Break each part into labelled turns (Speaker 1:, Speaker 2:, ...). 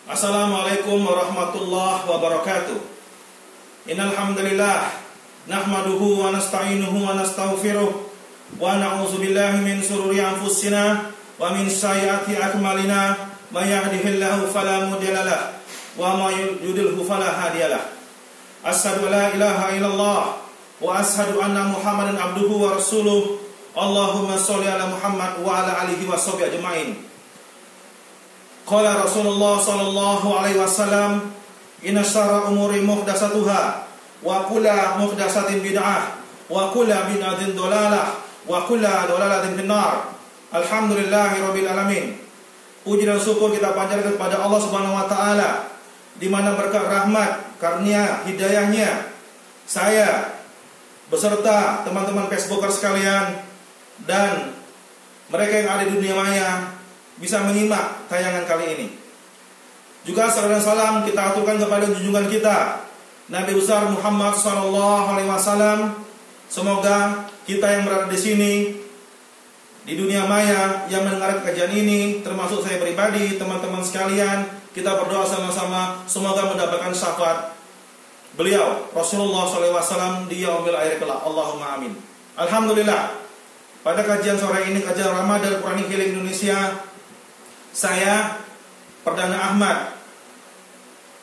Speaker 1: Assalamualaikum warahmatullahi wabarakatuh. Innal hamdalillah nahmaduhu wa nasta'inuhu wa nastaghfiruh wa na'udzu billahi min shururi anfusina wa min sayyiati a'malina may yahdihillahu fala mudilla lahu wa may yudlilhu fala hadiyalah. Asyhadu an la ilaha illallah wa asyhadu anna Muhammadan abduhu wa rasuluh. Allahumma sholli ala Muhammad wa ala alihi wa sahbihi ajmain. Qala Rasulullah sallallahu alaihi wasallam, inna syarra umuri muhdatsatuha wa kullu muhdatsatin bid'ah wa kullu bid'atin dhalalah wa kullu dhalalatin finnar. Alhamdulillahirabbil alamin. Puji dan syukur kita panjatkan kepada Allah Subhanahu wa taala, di mana berkat rahmat karunia hidayahnya saya beserta teman-teman Facebooker sekalian dan mereka yang ada di dunia maya bisa menyimak tayangan kali ini. Juga salam dan salam kita aturkan kepada junjungan kita Nabi besar Muhammad SAW. Semoga kita yang berada di sini di dunia maya yang mendengar kajian ini, termasuk saya pribadi, teman-teman sekalian, kita berdoa sama-sama semoga mendapatkan syafaat beliau Rasulullah SAW di yaumil akhir kelak. Allahumma amin. Alhamdulillah, pada kajian sore ini, kajian Ramadan Quranic Healing Indonesia, saya Perdana Ahmad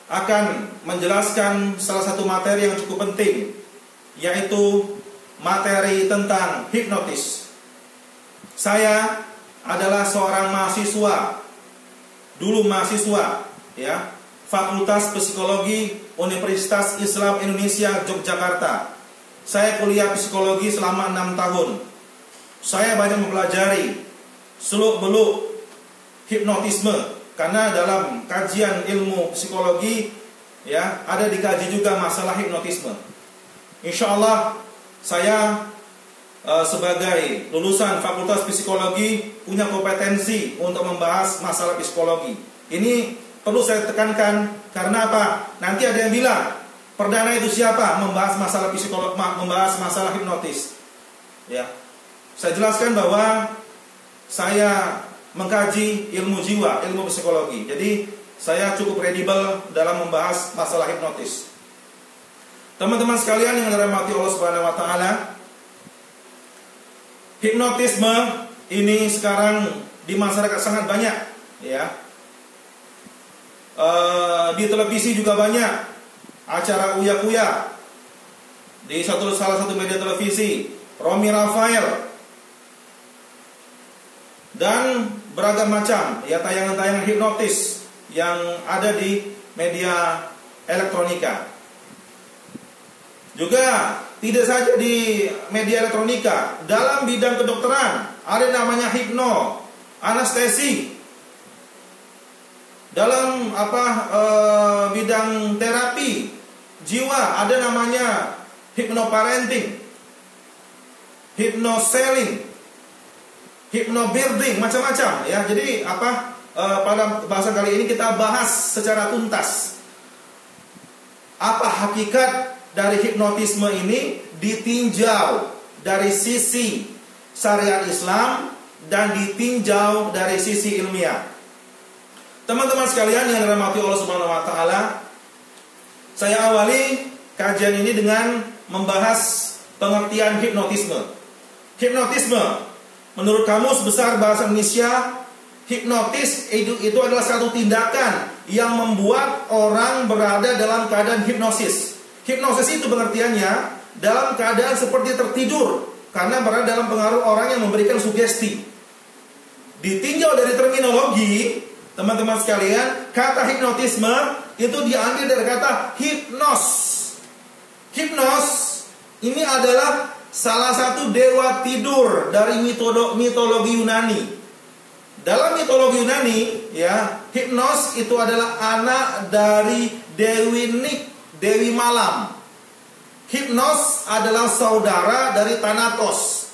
Speaker 1: akan menjelaskan salah satu materi yang cukup penting, yaitu materi tentang hipnotis. Saya adalah seorang mahasiswa, dulu mahasiswa ya, Fakultas Psikologi Universitas Islam Indonesia Yogyakarta. Saya kuliah psikologi selama 6 tahun. Saya banyak mempelajari seluk-beluk hipnotisme, karena dalam kajian ilmu psikologi ya ada dikaji juga masalah hipnotisme. Insya Allah saya sebagai lulusan Fakultas Psikologi punya kompetensi untuk membahas masalah psikologi. Ini perlu saya tekankan karena apa? Nanti ada yang bilang, perdana itu siapa membahas masalah psikologi, membahas masalah hipnotis. Ya, saya jelaskan bahwa saya mengkaji ilmu jiwa, ilmu psikologi. Jadi saya cukup kredibel dalam membahas masalah hipnotis. Teman-teman sekalian yang dirahmati Allah Subhanahu wa taala, hipnotisme ini sekarang di masyarakat sangat banyak ya. Di televisi juga banyak acara uya-kuya. Di salah satu media televisi, Romi Rafael dan beragam macam ya tayangan-tayangan hipnotis yang ada di media elektronika. Juga tidak saja di media elektronika, dalam bidang kedokteran ada namanya hipno, anestesi. Dalam bidang terapi jiwa ada namanya hipnoparenting, hipnoselling, hypnobirthing, macam-macam ya. Jadi pada bahasan kali ini kita bahas secara tuntas apa hakikat dari hipnotisme ini, ditinjau dari sisi syariat Islam dan ditinjau dari sisi ilmiah. Teman-teman sekalian yang dirahmati Allah Subhanahu wa taala, saya awali kajian ini dengan membahas pengertian hipnotisme. Hipnotisme menurut Kamus Besar Bahasa Indonesia, hipnotis itu adalah satu tindakan yang membuat orang berada dalam keadaan hipnosis. Hipnosis itu pengertiannya dalam keadaan seperti tertidur karena berada dalam pengaruh orang yang memberikan sugesti. Ditinjau dari terminologi, teman-teman sekalian, kata hipnotisme itu diambil dari kata hipnos. Hipnos ini adalah salah satu dewa tidur dari mitologi Yunani. Dalam mitologi Yunani, ya, Hipnos itu adalah anak dari Dewi Nik, Dewi Malam. Hipnos adalah saudara dari Thanatos,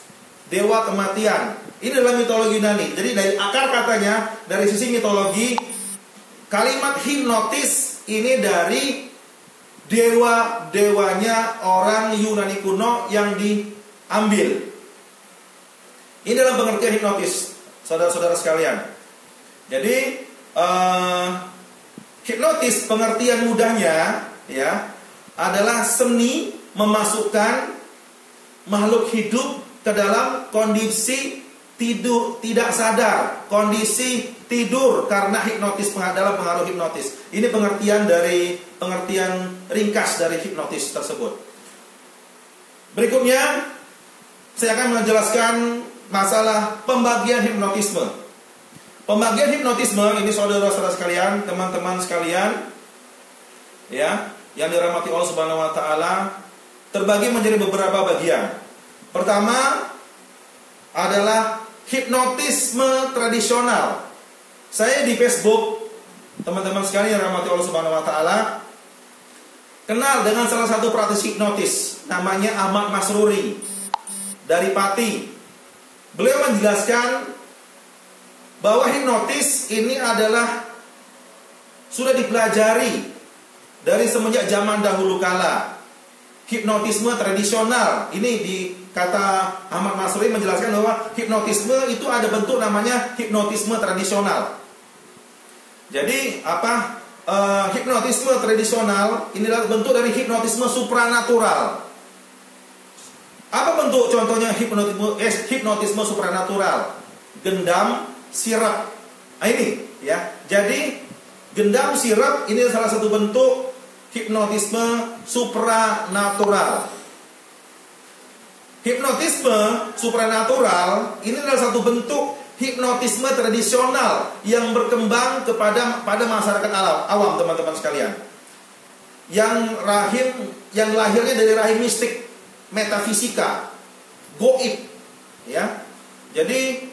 Speaker 1: dewa kematian. Ini adalah mitologi Yunani. Jadi dari akar katanya, dari sisi mitologi, kalimat hipnotis ini dari dewa-dewanya orang Yunani kuno yang diambil. Ini dalam pengertian hipnotis, saudara-saudara sekalian. Jadi Hipnotis pengertian mudahnya ya adalah seni memasukkan makhluk hidup ke dalam kondisi tidur tidak sadar, kondisi tidur karena hipnotis, dalam pengaruh hipnotis. Ini pengertian ringkas dari hipnotis tersebut. Berikutnya saya akan menjelaskan masalah pembagian hipnotisme. Pembagian hipnotisme ini saudara-saudara sekalian, teman-teman sekalian, ya, yang dirahmati Allah Subhanahu wa taala, terbagi menjadi beberapa bagian. Pertama adalah hipnotisme tradisional. Saya di Facebook, teman-teman sekalian yang dirahmati Allah Subhanahu wa taala, kenal dengan salah satu praktisi hipnotis namanya Ahmad Masruri dari Pati. Beliau menjelaskan bahwa hipnotis ini adalah sudah dipelajari dari semenjak zaman dahulu kala. Hipnotisme tradisional ini kata Ahmad Masruri menjelaskan bahwa hipnotisme itu ada bentuk namanya hipnotisme tradisional. Jadi hipnotisme tradisional ini adalah bentuk dari hipnotisme supranatural. Apa bentuk contohnya hipnotisme supranatural? Gendam, sirap. Nah, ini ya. Jadi gendam, sirap ini salah satu bentuk hipnotisme supranatural. Hipnotisme supranatural ini adalah satu bentuk hipnotisme tradisional yang berkembang pada masyarakat awam, teman-teman sekalian. Yang lahirnya dari rahim mistik, metafisika, goib, ya. Jadi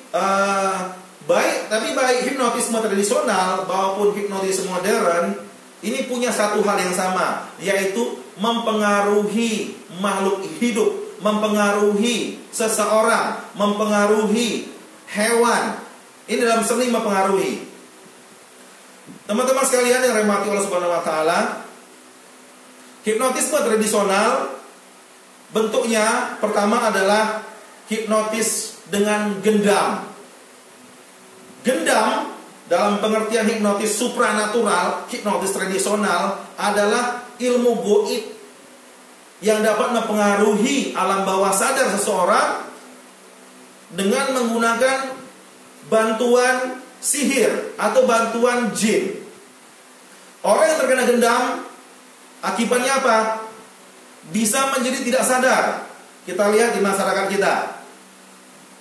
Speaker 1: baik hipnotisme tradisional maupun hipnotisme modern ini punya satu hal yang sama, yaitu mempengaruhi makhluk hidup, mempengaruhi seseorang, mempengaruhi hewan. Ini dalam seni mempengaruhi. Teman-teman sekalian yang dirahmati Allah Subhanahu wa taala, hipnotisme tradisional bentuknya pertama adalah hipnotis dengan gendam. Gendam dalam pengertian hipnotis supranatural, hipnotis tradisional adalah ilmu goib yang dapat mempengaruhi alam bawah sadar seseorang dengan menggunakan bantuan sihir atau bantuan jin. Orang yang terkena gendam akibatnya apa? Bisa menjadi tidak sadar. Kita lihat di masyarakat kita,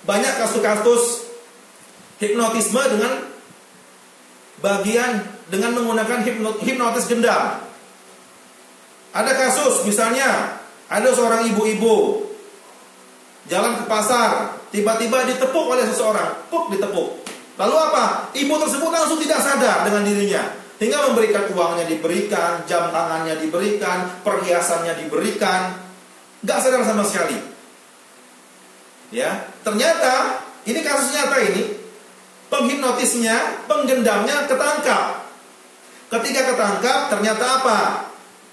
Speaker 1: banyak kasus-kasus hipnotisme dengan menggunakan hipnotis gendam. Ada kasus misalnya ada seorang ibu-ibu jalan ke pasar, tiba-tiba ditepuk oleh seseorang, ditepuk. Lalu apa? Ibu tersebut langsung tidak sadar dengan dirinya, hingga memberikan uangnya diberikan, jam tangannya diberikan, perhiasannya diberikan, gak sadar sama sekali. Ya, ternyata ini kasus nyata ini. Penghipnotisnya, penggendamnya ketangkap. Ketika ketangkap, ternyata apa?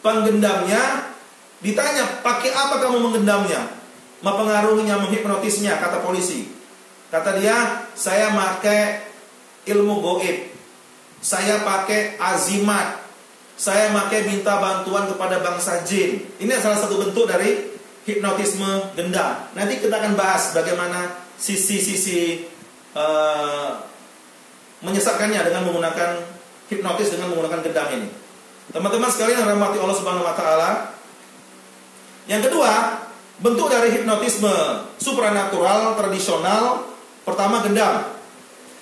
Speaker 1: Penggendamnya ditanya, pakai apa kamu menggendamnya? Mempengaruhinya, menghipnotisnya, kata polisi. Kata dia, saya pakai ilmu goib, saya pakai azimat, saya pakai minta bantuan kepada bangsa jin. Ini salah satu bentuk dari hipnotisme gendam. Nanti kita akan bahas bagaimana sisi-sisi menyesatkannya dengan menggunakan hipnotis, dengan menggunakan gendam ini. Teman-teman sekalian yang rahmati Allah Subhanahu wa taala. Yang kedua, bentuk dari hipnotisme supranatural tradisional, pertama gendam.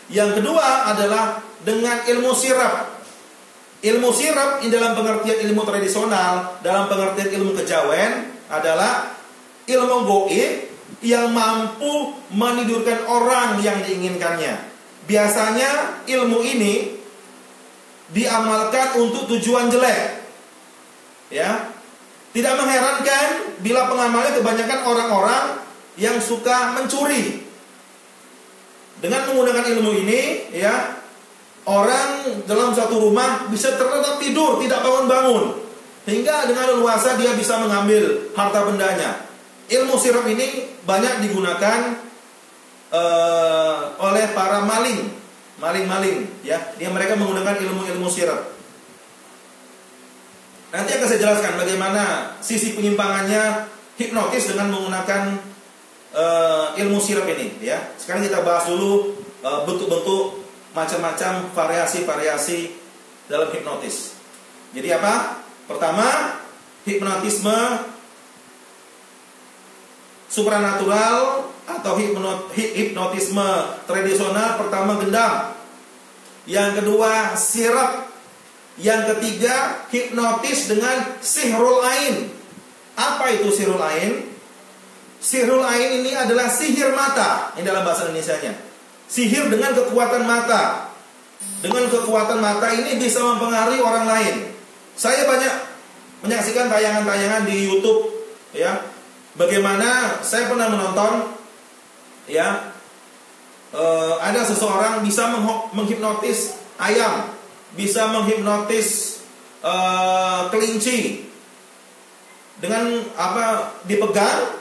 Speaker 1: Yang kedua adalah dengan ilmu sirap. Ilmu sirap ini dalam pengertian ilmu tradisional, dalam pengertian ilmu kejawen adalah ilmu goib yang mampu menidurkan orang yang diinginkannya. Biasanya ilmu ini diamalkan untuk tujuan jelek. Ya. Tidak mengherankan bila pengamalnya kebanyakan orang-orang yang suka mencuri. Dengan menggunakan ilmu ini, ya, orang dalam satu rumah bisa terlelap tidur, tidak bangun-bangun, hingga dengan leluasa dia bisa mengambil harta bendanya. Ilmu sirap ini banyak digunakan oleh para maling, ya. Mereka menggunakan ilmu-ilmu sirap. Nanti akan saya jelaskan bagaimana sisi penyimpangannya hipnotis dengan menggunakan ilmu sirap ini, ya. Sekarang kita bahas dulu bentuk-bentuk macam-macam variasi-variasi dalam hipnotis. Jadi apa? Pertama, hipnotisme supranatural atau hipnotisme tradisional. Pertama, gendam. Yang kedua, sirap. Yang ketiga, hipnotis dengan sihrul ain. Apa itu sihrul ain? Sihrul ain ini adalah sihir mata. Ini dalam bahasa Indonesianya. Sihir dengan kekuatan mata. Dengan kekuatan mata ini bisa mempengaruhi orang lain. Saya banyak menyaksikan tayangan-tayangan di YouTube, ya. Bagaimana saya pernah menonton, ya, ada seseorang bisa menghipnotis ayam, bisa menghipnotis kelinci. Dengan apa? Dipegang,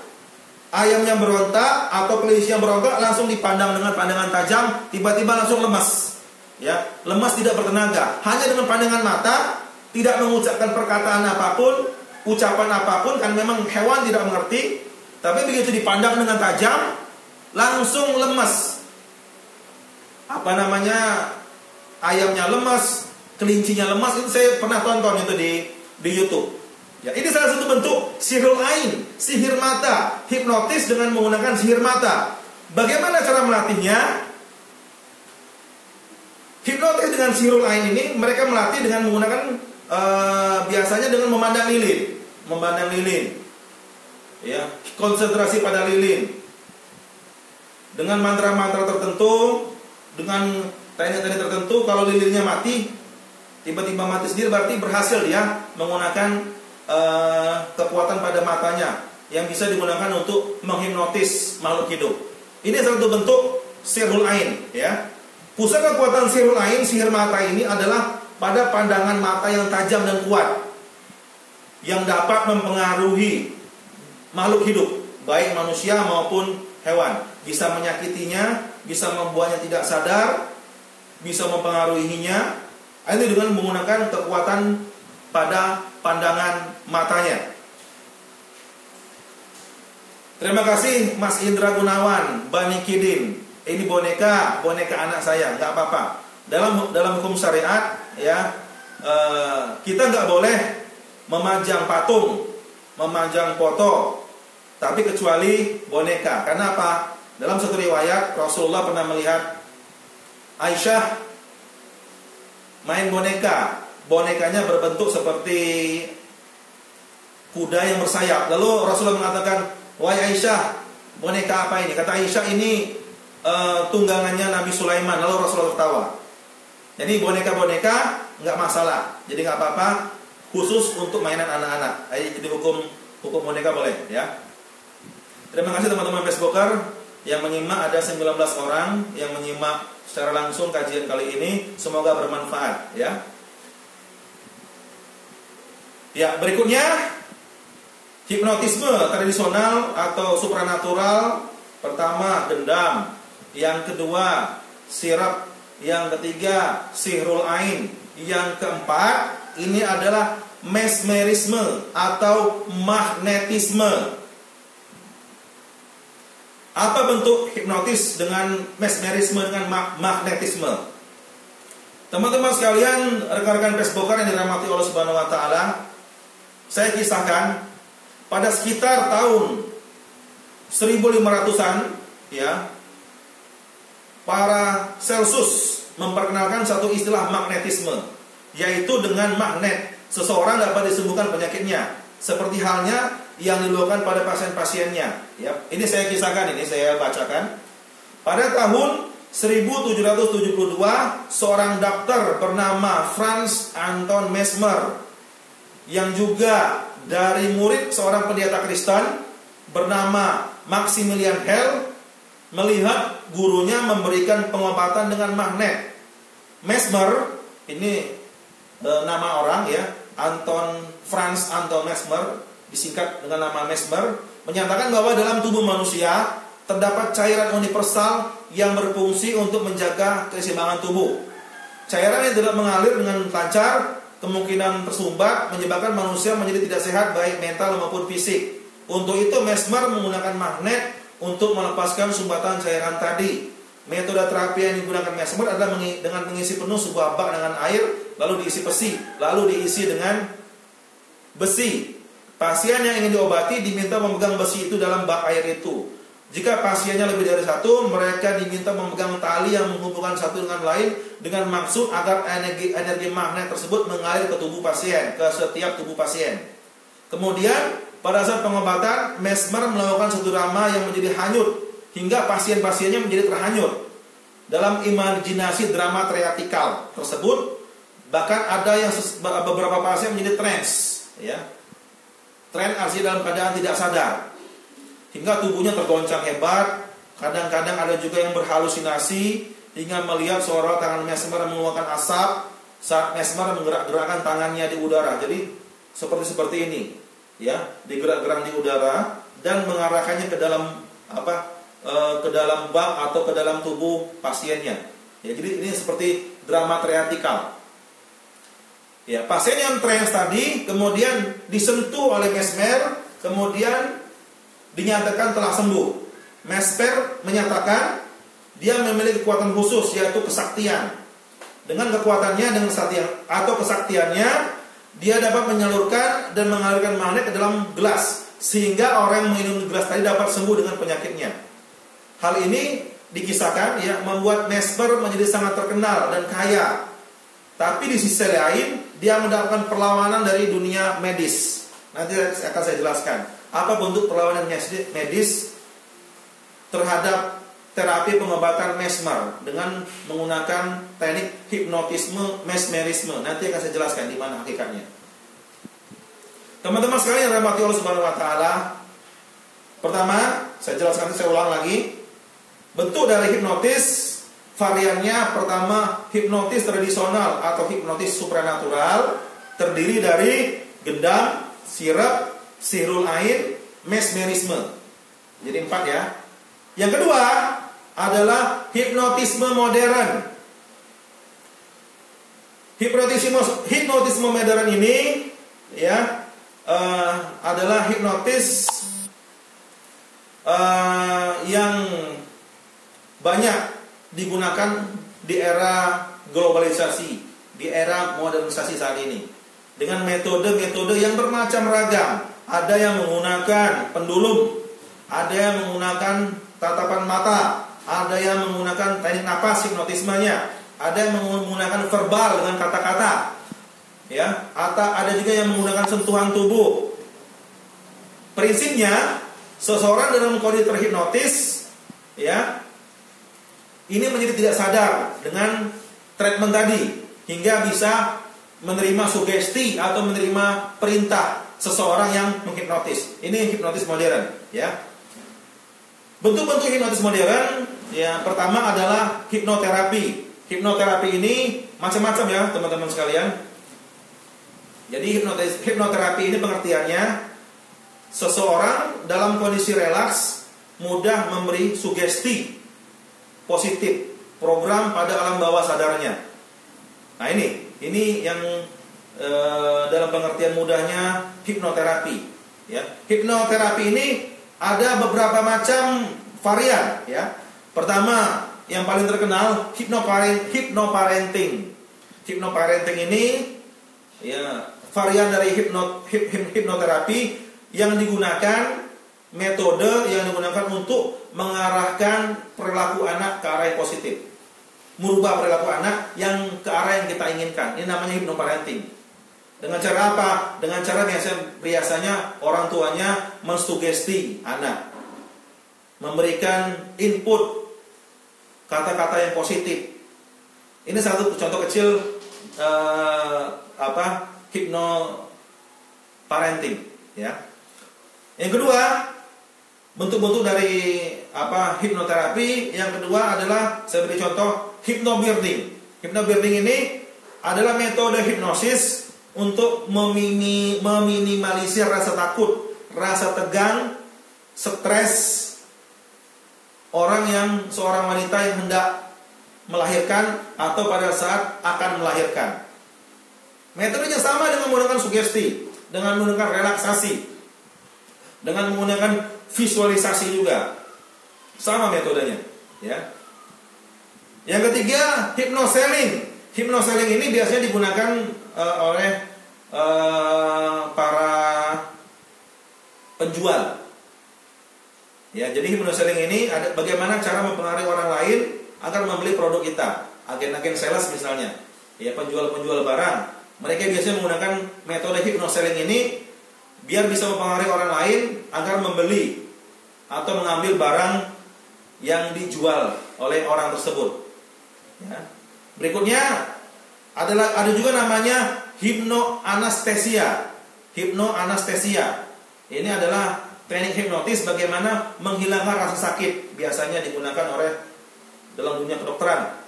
Speaker 1: ayamnya berontak atau kelinci yang berontak langsung dipandang dengan pandangan tajam, tiba-tiba langsung lemas. Ya, lemas, tidak bertenaga. Hanya dengan pandangan mata, tidak mengucapkan perkataan apapun, ucapan apapun, kan memang hewan tidak mengerti. Tapi begitu dipandang dengan tajam, langsung lemas. Apa namanya? Ayamnya lemas, kelincinya lemas. Itu saya pernah tonton itu di YouTube. Ya, ini salah satu bentuk sihrul ain, sihir mata, hipnotis dengan menggunakan sihir mata. Bagaimana cara melatihnya? Hipnotis dengan sihirul ain ini mereka melatih dengan menggunakan biasanya dengan memandang lilin, ya, konsentrasi pada lilin, dengan mantra-mantra tertentu, dengan teknik-teknik tertentu. Kalau lilinnya mati, tiba-tiba mati sendiri, berarti berhasil dia menggunakan kekuatan pada matanya yang bisa digunakan untuk menghipnotis makhluk hidup. Ini satu bentuk sihrul ain, ya. Pusat kekuatan sihrul ain, sihir mata ini adalah pada pandangan mata yang tajam dan kuat, yang dapat mempengaruhi makhluk hidup, baik manusia maupun hewan. Bisa menyakitinya, bisa membuatnya tidak sadar, bisa mempengaruhinya. Itu dengan menggunakan kekuatan pada pandangan matanya. Terima kasih Mas Indra Gunawan, Bani Kidin. Ini boneka anak saya, nggak apa-apa. Dalam hukum syariat, ya, kita nggak boleh memajang patung, memajang foto, tapi kecuali boneka. Karena apa? Dalam satu riwayat Rasulullah pernah melihat Aisyah main boneka. Bonekanya berbentuk seperti kuda yang bersayap. Lalu Rasulullah mengatakan, "Wahai Aisyah, boneka apa ini?" Kata Aisyah, "Ini tunggangannya Nabi Sulaiman." Lalu Rasulullah tertawa. Jadi boneka-boneka nggak masalah, jadi nggak apa-apa, khusus untuk mainan anak-anak. Jadi hukum boneka boleh, ya. Terima kasih teman-teman Facebooker yang menyimak. Ada 19 orang yang menyimak secara langsung kajian kali ini. Semoga bermanfaat, ya. Ya, berikutnya hipnotisme tradisional atau supranatural. Pertama, gendam. Yang kedua, sirap. Yang ketiga, sihrul ain. Yang keempat, ini adalah mesmerisme atau magnetisme. Apa bentuk hipnotis dengan mesmerisme dengan magnetisme? Teman-teman sekalian, rekan-rekan Facebooker yang dirahmati Allah Subhanahu wa taala, saya kisahkan pada sekitar tahun 1500-an, ya, para Celsus memperkenalkan satu istilah magnetisme, yaitu dengan magnet seseorang dapat disembuhkan penyakitnya, seperti halnya yang dilakukan pada pasien-pasiennya. Ya, ini saya kisahkan, ini saya bacakan. Pada tahun 1772, seorang dokter bernama Franz Anton Mesmer, yang juga dari murid seorang pendeta Kristen bernama Maximilian Hell, melihat gurunya memberikan pengobatan dengan magnet. Mesmer ini nama orang, ya, Franz Anton Mesmer, disingkat dengan nama Mesmer, menyatakan bahwa dalam tubuh manusia terdapat cairan universal yang berfungsi untuk menjaga keseimbangan tubuh. Cairan yang tidak mengalir dengan lancar, kemungkinan tersumbat menyebabkan manusia menjadi tidak sehat baik mental maupun fisik. Untuk itu Mesmer menggunakan magnet untuk melepaskan sumbatan cairan tadi. Metode terapi yang digunakan Mesmer adalah dengan mengisi penuh sebuah bak dengan air, lalu diisi dengan besi. Pasien yang ingin diobati diminta memegang besi itu dalam bak air itu. Jika pasiennya lebih dari satu, mereka diminta memegang tali yang menghubungkan satu dengan lain dengan maksud agar energi magnet tersebut mengalir ke tubuh pasien, ke setiap tubuh pasien. Kemudian pada saat pengobatan, Mesmer melakukan satu drama yang menjadi hanyut hingga pasien-pasiennya menjadi terhanyut dalam imajinasi drama teatrikal tersebut. Bahkan ada yang beberapa pasien menjadi trance, ya. Trance artinya dalam keadaan tidak sadar, hingga tubuhnya tergoncang hebat. Kadang-kadang ada juga yang berhalusinasi hingga melihat seorang tangan Mesmer mengeluarkan asap saat Mesmer menggerak-gerakkan tangannya di udara. Jadi seperti ini, ya, digerak-gerak di udara dan mengarahkannya ke dalam ke dalam bak atau ke dalam tubuh pasiennya. Ya, jadi ini seperti drama teatrikal. Ya, pasien yang trance tadi kemudian disentuh oleh Mesmer, kemudian dinyatakan telah sembuh. Mesmer menyatakan dia memiliki kekuatan khusus, yaitu kesaktian. Dengan kekuatannya, dengan kesaktiannya, dia dapat menyalurkan dan mengalirkan magnet ke dalam gelas, sehingga orang yang meminum gelas tadi dapat sembuh dengan penyakitnya. Hal ini dikisahkan, ya, membuat Mesmer menjadi sangat terkenal dan kaya. Tapi di sisi lain, dia mendapatkan perlawanan dari dunia medis. Nanti akan saya jelaskan apa bentuk perlawanan medis terhadap terapi pengobatan Mesmer dengan menggunakan teknik hipnotisme mesmerisme. Nanti akan saya jelaskan di mana hakikatnya. Teman-teman sekalian yang dirahmati Allah Subhanahu wa taala, pertama, saya jelaskan, saya ulang lagi. Bentuk dari hipnotis variannya, pertama hipnotis tradisional atau hipnotis supranatural, terdiri dari gendam, sirap, sihrul ain, mesmerisme. Jadi 4, ya. Yang kedua adalah hipnotisme modern. Hipnotisme modern ini, ya, adalah hipnotis yang banyak digunakan di era globalisasi, di era modernisasi saat ini, dengan metode-metode yang bermacam ragam. Ada yang menggunakan pendulum, ada yang menggunakan tatapan mata, ada yang menggunakan teknik napas hipnotismenya, ada yang menggunakan verbal dengan kata-kata, ya, atau ada juga yang menggunakan sentuhan tubuh. Prinsipnya, seseorang dalam kondisi terhipnotis, ya, ini menjadi tidak sadar dengan treatment tadi, hingga bisa menerima sugesti atau menerima perintah seseorang yang menghipnotis. Ini hipnotis modern, ya. Bentuk-bentuk hipnotis modern, ya, pertama adalah hipnoterapi. Hipnoterapi ini macam-macam, ya, teman-teman sekalian. Jadi hipnoterapi ini pengertiannya, seseorang dalam kondisi relaks mudah memberi sugesti positif, program pada alam bawah sadarnya. Nah, ini yang dalam pengertian mudahnya hipnoterapi, ya. Hipnoterapi ini ada beberapa macam varian, ya. Pertama, yang paling terkenal hypnoparenting. Hypnoparenting ini, ya, varian dari hipnoterapi yang digunakan, metode yang digunakan untuk mengarahkan perilaku anak ke arah yang positif, merubah perilaku anak yang ke arah yang kita inginkan. Ini namanya hipnoparenting. Dengan cara apa? Dengan cara biasanya orang tuanya mensugesti anak, memberikan input kata-kata yang positif. Ini satu contoh kecil hipnoparenting, ya. Yang kedua, bentuk-bentuk dari hipnoterapi yang kedua adalah, saya beri contoh, hypnobirthing. Hypnobirthing ini adalah metode hipnosis untuk meminimalisir rasa takut, rasa tegang, stres seorang wanita yang hendak melahirkan atau pada saat akan melahirkan. Metodenya sama dengan menggunakan sugesti, dengan menggunakan relaksasi, dengan menggunakan visualisasi juga. Sama metodenya, ya. Yang ketiga, hypnoselling. Hypnoselling ini biasanya digunakan oleh para penjual. Ya, jadi hypnoselling ini ada bagaimana cara mempengaruhi orang lain agar membeli produk kita. Agen-agen sales misalnya, ya, penjual-penjual barang. Mereka biasanya menggunakan metode hypnoselling ini biar bisa mempengaruhi orang lain agar membeli atau mengambil barang yang dijual oleh orang tersebut. Ya. Berikutnya ada juga namanya hipnoanestesia. Hipnoanestesia. Ini adalah teknik hipnotis bagaimana menghilangkan rasa sakit. Biasanya digunakan oleh dalam dunia kedokteran.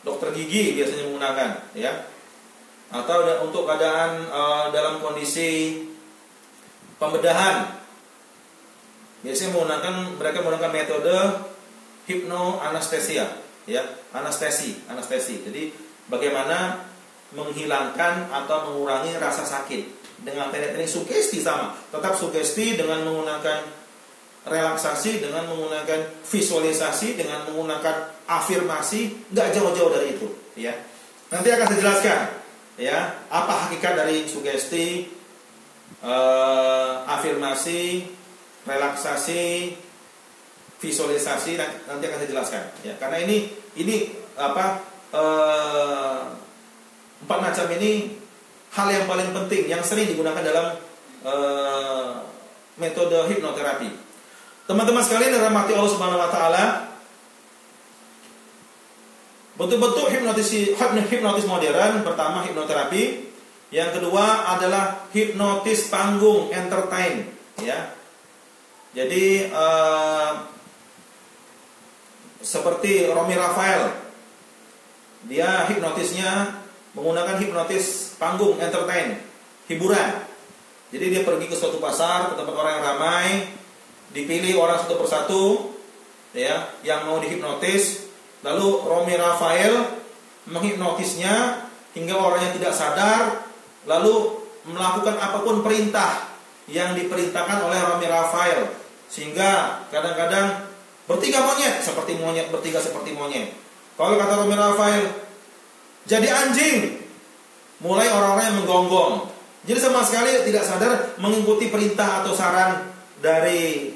Speaker 1: Dokter gigi biasanya menggunakan, ya. Atau untuk keadaan dalam kondisi pembedahan. Biasanya mereka menggunakan metode hipnoanestesia, ya, anestesi. Jadi bagaimana menghilangkan atau mengurangi rasa sakit dengan teknik sugesti sama. Tetap sugesti dengan menggunakan relaksasi, dengan menggunakan visualisasi, dengan menggunakan afirmasi, nggak jauh-jauh dari itu, ya. Nanti akan saya jelaskan, ya, apa hakikat dari sugesti, afirmasi, relaksasi, visualisasi, nanti akan saya jelaskan, ya. Karena ini empat macam ini hal yang paling penting yang sering digunakan dalam metode hipnoterapi. Teman-teman sekalian yang dirahmati Allah Subhanahu wa taala, bentuk-bentuk hipnotis modern, pertama hipnoterapi, yang kedua adalah hipnotis panggung, entertain, ya. Jadi seperti Romy Rafael, dia hipnotisnya menggunakan hipnotis panggung, entertain, hiburan. Jadi dia pergi ke suatu pasar, ke tempat orang yang ramai, dipilih orang satu persatu, ya, yang mau dihipnotis. Lalu Romy Rafael menghipnotisnya hingga orangnya tidak sadar, lalu melakukan apapun perintah yang diperintahkan oleh Romy Rafael, sehingga kadang-kadang bertiga seperti monyet. Kalau kata Romy Rafael, jadi anjing, mulai orang-orang yang menggonggong. Jadi sama sekali tidak sadar mengikuti perintah atau saran dari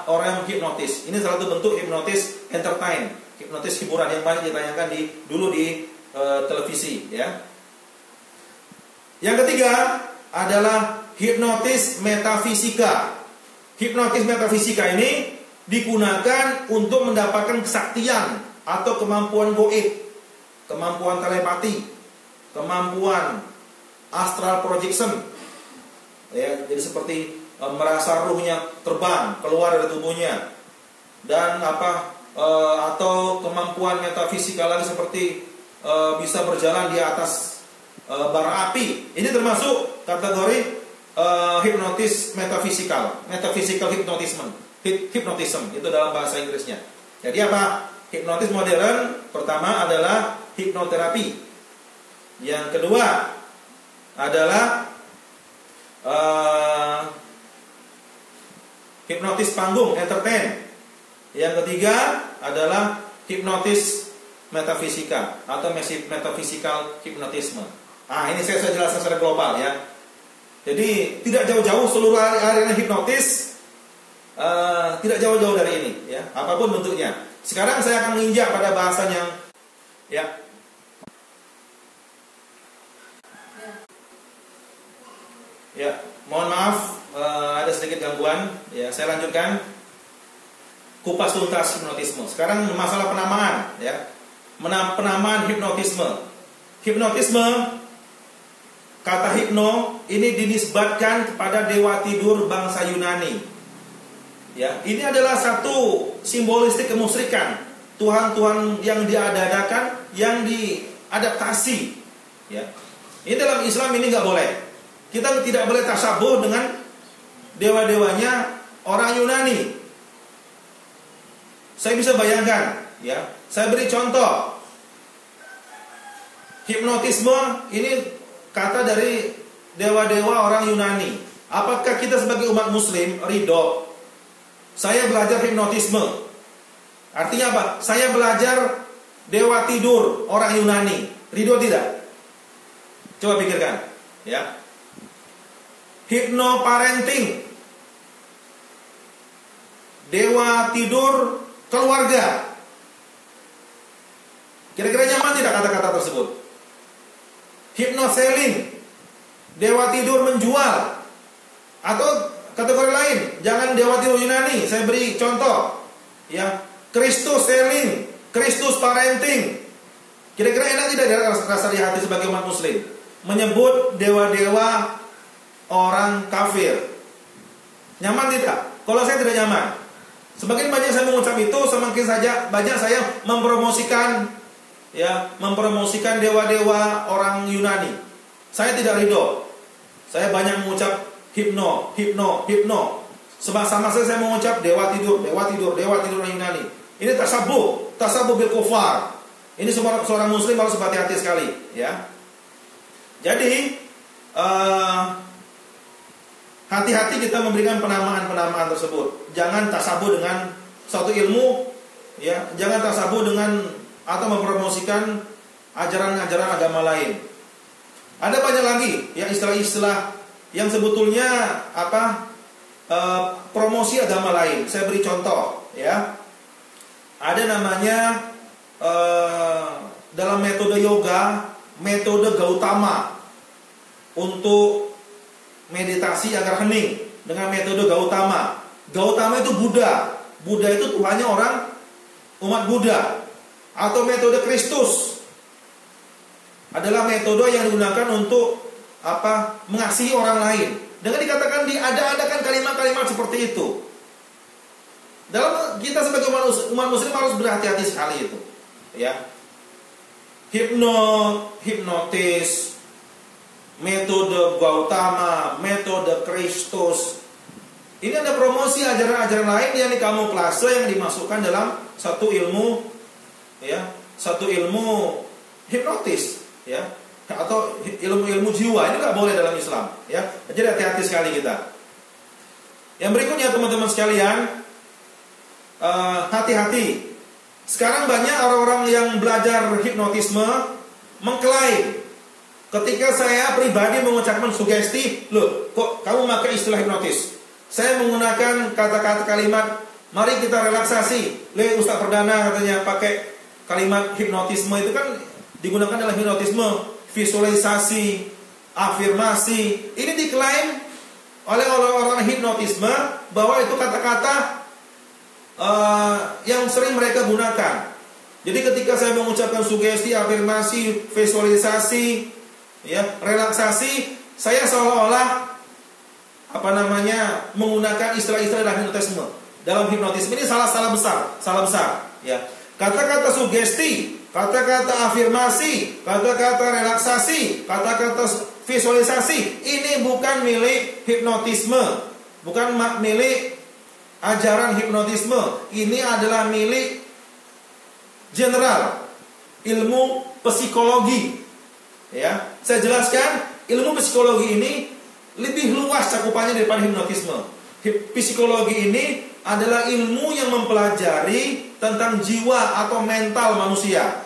Speaker 1: orang yang menghipnotis. Ini salah satu bentuk hipnotis entertain, hipnotis hiburan yang banyak ditayangkan dulu di televisi, ya. Yang ketiga adalah hipnotis metafisika. Hipnotis metafisika ini digunakan untuk mendapatkan kesaktian atau kemampuan gaib, kemampuan telepati, kemampuan astral projection, ya. Jadi seperti merasa ruhnya terbang keluar dari tubuhnya, dan atau kemampuan metafisika lagi seperti bisa berjalan di atas bara api. Ini termasuk kategori hipnotis metaphysical hypnotism itu dalam bahasa Inggrisnya. Jadi hipnotis modern pertama adalah hipnoterapi. Yang kedua adalah hipnotis panggung, entertain. Yang ketiga adalah hipnotis metafisika atau metaphysical hypnotism. Ini saya jelaskan secara global, ya. Jadi tidak jauh-jauh seluruh arena hipnotis, tidak jauh-jauh dari ini, ya. Apapun bentuknya. Sekarang saya akan menginjak pada bahasan yang, ya. Ya, mohon maaf ada sedikit gangguan. Ya, saya lanjutkan. Kupas tuntas hipnotisme. Sekarang masalah penamaan, ya. Penamaan hipnotisme. Hipnotisme, kata hipno ini dinisbatkan kepada dewa tidur bangsa Yunani. Ya, ini adalah satu simbolistik kemusyrikan. Tuhan-tuhan yang diadakan, yang diadaptasi, ya. Ini dalam Islam ini nggak boleh. Kita tidak boleh tasabuh dengan dewa-dewanya orang Yunani. Saya bisa bayangkan, ya. Saya beri contoh. Hipnotisme ini kata dari dewa-dewa orang Yunani. Apakah kita sebagai umat muslim ridho? Saya belajar hipnotisme. Artinya apa? Saya belajar dewa tidur orang Yunani. Ridho tidak? Coba pikirkan, ya. Hypnoparenting, dewa tidur keluarga. Kira-kira nyaman tidak kata-kata tersebut? Hypnoselling, dewa tidur menjual. Atau kategori lain, jangan dewa tidur Yunani. Saya beri contoh, ya. Christus selling, Christus parenting. Kira-kira enak tidak rasa di hati sebagai umat muslim menyebut dewa-dewa orang kafir? Nyaman tidak? Kalau saya tidak nyaman. Semakin banyak saya mengucap itu, semakin saja banyak saya mempromosikan, ya, mempromosikan dewa-dewa orang Yunani. Saya tidak ridho. Saya banyak mengucap hipno. Sama-sama saya mengucap dewa tidur orang Yunani. Ini tasabuh bil kufar. Ini seorang muslim harus berhati-hati sekali, ya. Jadi hati-hati kita memberikan penamaan tersebut. Jangan tasabuh dengan suatu ilmu, ya. Jangan tasabuh dengan atau mempromosikan ajaran-ajaran agama lain. Ada banyak lagi ya istilah-istilah yang sebetulnya promosi agama lain. Saya beri contoh, ya. Ada namanya dalam metode yoga, metode Gautama untuk meditasi agar hening dengan metode Gautama. Gautama itu Buddha. Buddha itu Tuhannya orang umat Buddha. Atau metode Kristus adalah metode yang digunakan untuk mengasihi orang lain. Dengan dikatakan diada-adakan kalimat-kalimat seperti itu. Dalam kita sebagai umat muslim harus berhati-hati sekali itu, ya. Hipnotis, metode Gautama, metode Kristus. Ini ada promosi ajaran-ajaran lain yang dikamuflase, yang dimasukkan dalam satu ilmu, ya, satu ilmu hipnotis, ya, atau ilmu-ilmu jiwa. Ini nggak boleh dalam Islam, ya. Jadi hati-hati sekali kita. Yang berikutnya teman-teman sekalian, hati-hati. Sekarang banyak orang-orang yang belajar hipnotisme mengklaim, ketika saya pribadi mengucapkan sugesti, loh, kok kamu pakai istilah hipnotis? Saya menggunakan kata-kata kalimat, mari kita relaksasi. Lihat Ustaz Perdana katanya pakai kalimat hipnotisme, itu kan digunakan dalam hipnotisme, visualisasi, afirmasi. Ini diklaim oleh orang-orang hipnotisme bahwa itu kata-kata yang sering mereka gunakan. Jadi ketika saya mengucapkan sugesti, afirmasi, visualisasi, ya, relaksasi, saya seolah-olah menggunakan istilah-istilah dalam hipnotisme. Dalam hipnotisme ini salah besar, ya. Kata-kata sugesti, kata-kata afirmasi, kata-kata relaksasi, kata-kata visualisasi, ini bukan milik hipnotisme, bukan milik ajaran hipnotisme. Ini adalah milik general, ilmu psikologi, ya. Saya jelaskan, ilmu psikologi ini lebih luas cakupannya daripada hipnotisme. Psikologi ini adalah ilmu yang mempelajari tentang jiwa atau mental manusia,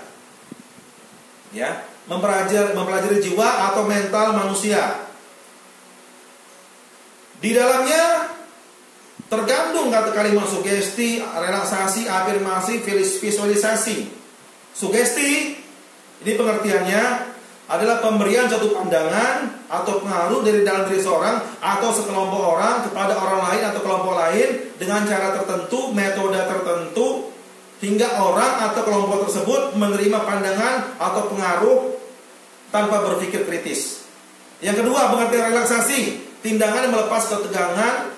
Speaker 1: ya, mempelajari jiwa atau mental manusia. Di dalamnya tergandung kata kalimat sugesti, relaksasi, afirmasi, visualisasi. Sugesti ini pengertiannya adalah pemberian satu pandangan atau pengaruh dari dalam diri seorang atau sekelompok orang kepada orang lain atau kelompok lain dengan cara tertentu, metode tertentu, hingga orang atau kelompok tersebut menerima pandangan atau pengaruh tanpa berpikir kritis. Yang kedua, pengertian relaksasi, tindakan yang melepas ketegangan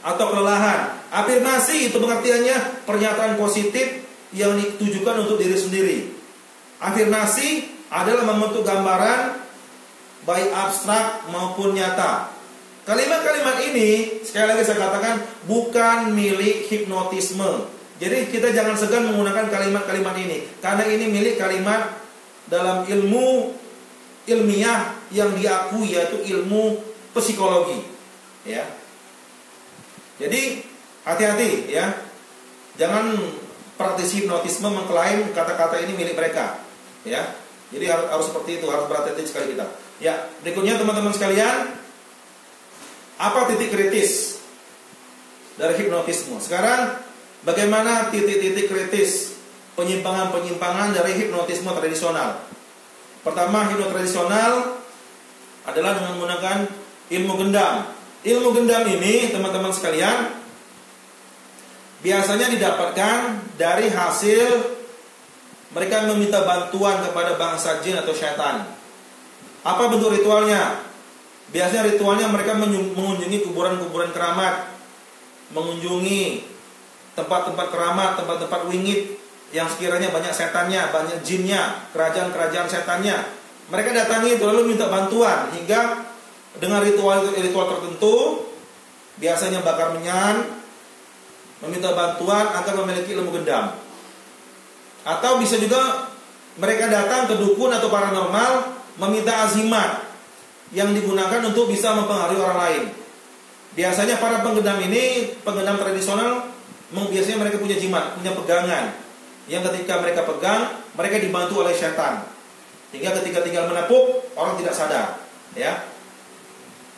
Speaker 1: atau kelelahan. Afirmasi itu pengertiannya pernyataan positif yang ditujukan untuk diri sendiri. Afirmasi adalah membentuk gambaran baik abstrak maupun nyata. Kalimat-kalimat ini sekali lagi saya katakan bukan milik hipnotisme. Jadi kita jangan segan menggunakan kalimat-kalimat ini, karena ini milik kalimat dalam ilmu ilmiah yang diakui, yaitu ilmu psikologi. Ya. Jadi hati-hati ya. Jangan praktisi hipnotisme mengklaim kata-kata ini milik mereka. Ya. Jadi harus seperti itu, harus berhati-hati sekali kita. Ya, berikutnya teman-teman sekalian, apa titik kritis dari hipnotisme? Sekarang bagaimana titik-titik kritis penyimpangan-penyimpangan dari hipnotisme tradisional? Pertama, hipnotisme tradisional adalah dengan menggunakan ilmu gendam. Ilmu gendam ini, teman-teman sekalian, biasanya didapatkan dari hasil mereka meminta bantuan kepada bangsa jin atau syaitan. Apa bentuk ritualnya? Biasanya ritualnya mereka mengunjungi kuburan-kuburan keramat, mengunjungi tempat-tempat keramat, tempat-tempat wingit yang sekiranya banyak setannya, banyak jinnya, kerajaan-kerajaan setannya. Mereka datangi itu lalu minta bantuan, hingga dengan ritual tertentu, biasanya bakar menyan, meminta bantuan agar memiliki ilmu gendam. Atau bisa juga mereka datang ke dukun atau paranormal meminta azimat yang digunakan untuk bisa mempengaruhi orang lain. Biasanya para penggendam ini, penggendam tradisional, biasanya mereka punya jimat, punya pegangan, yang ketika mereka pegang, mereka dibantu oleh syaitan, hingga ketika tinggal menepuk, orang tidak sadar. Ya.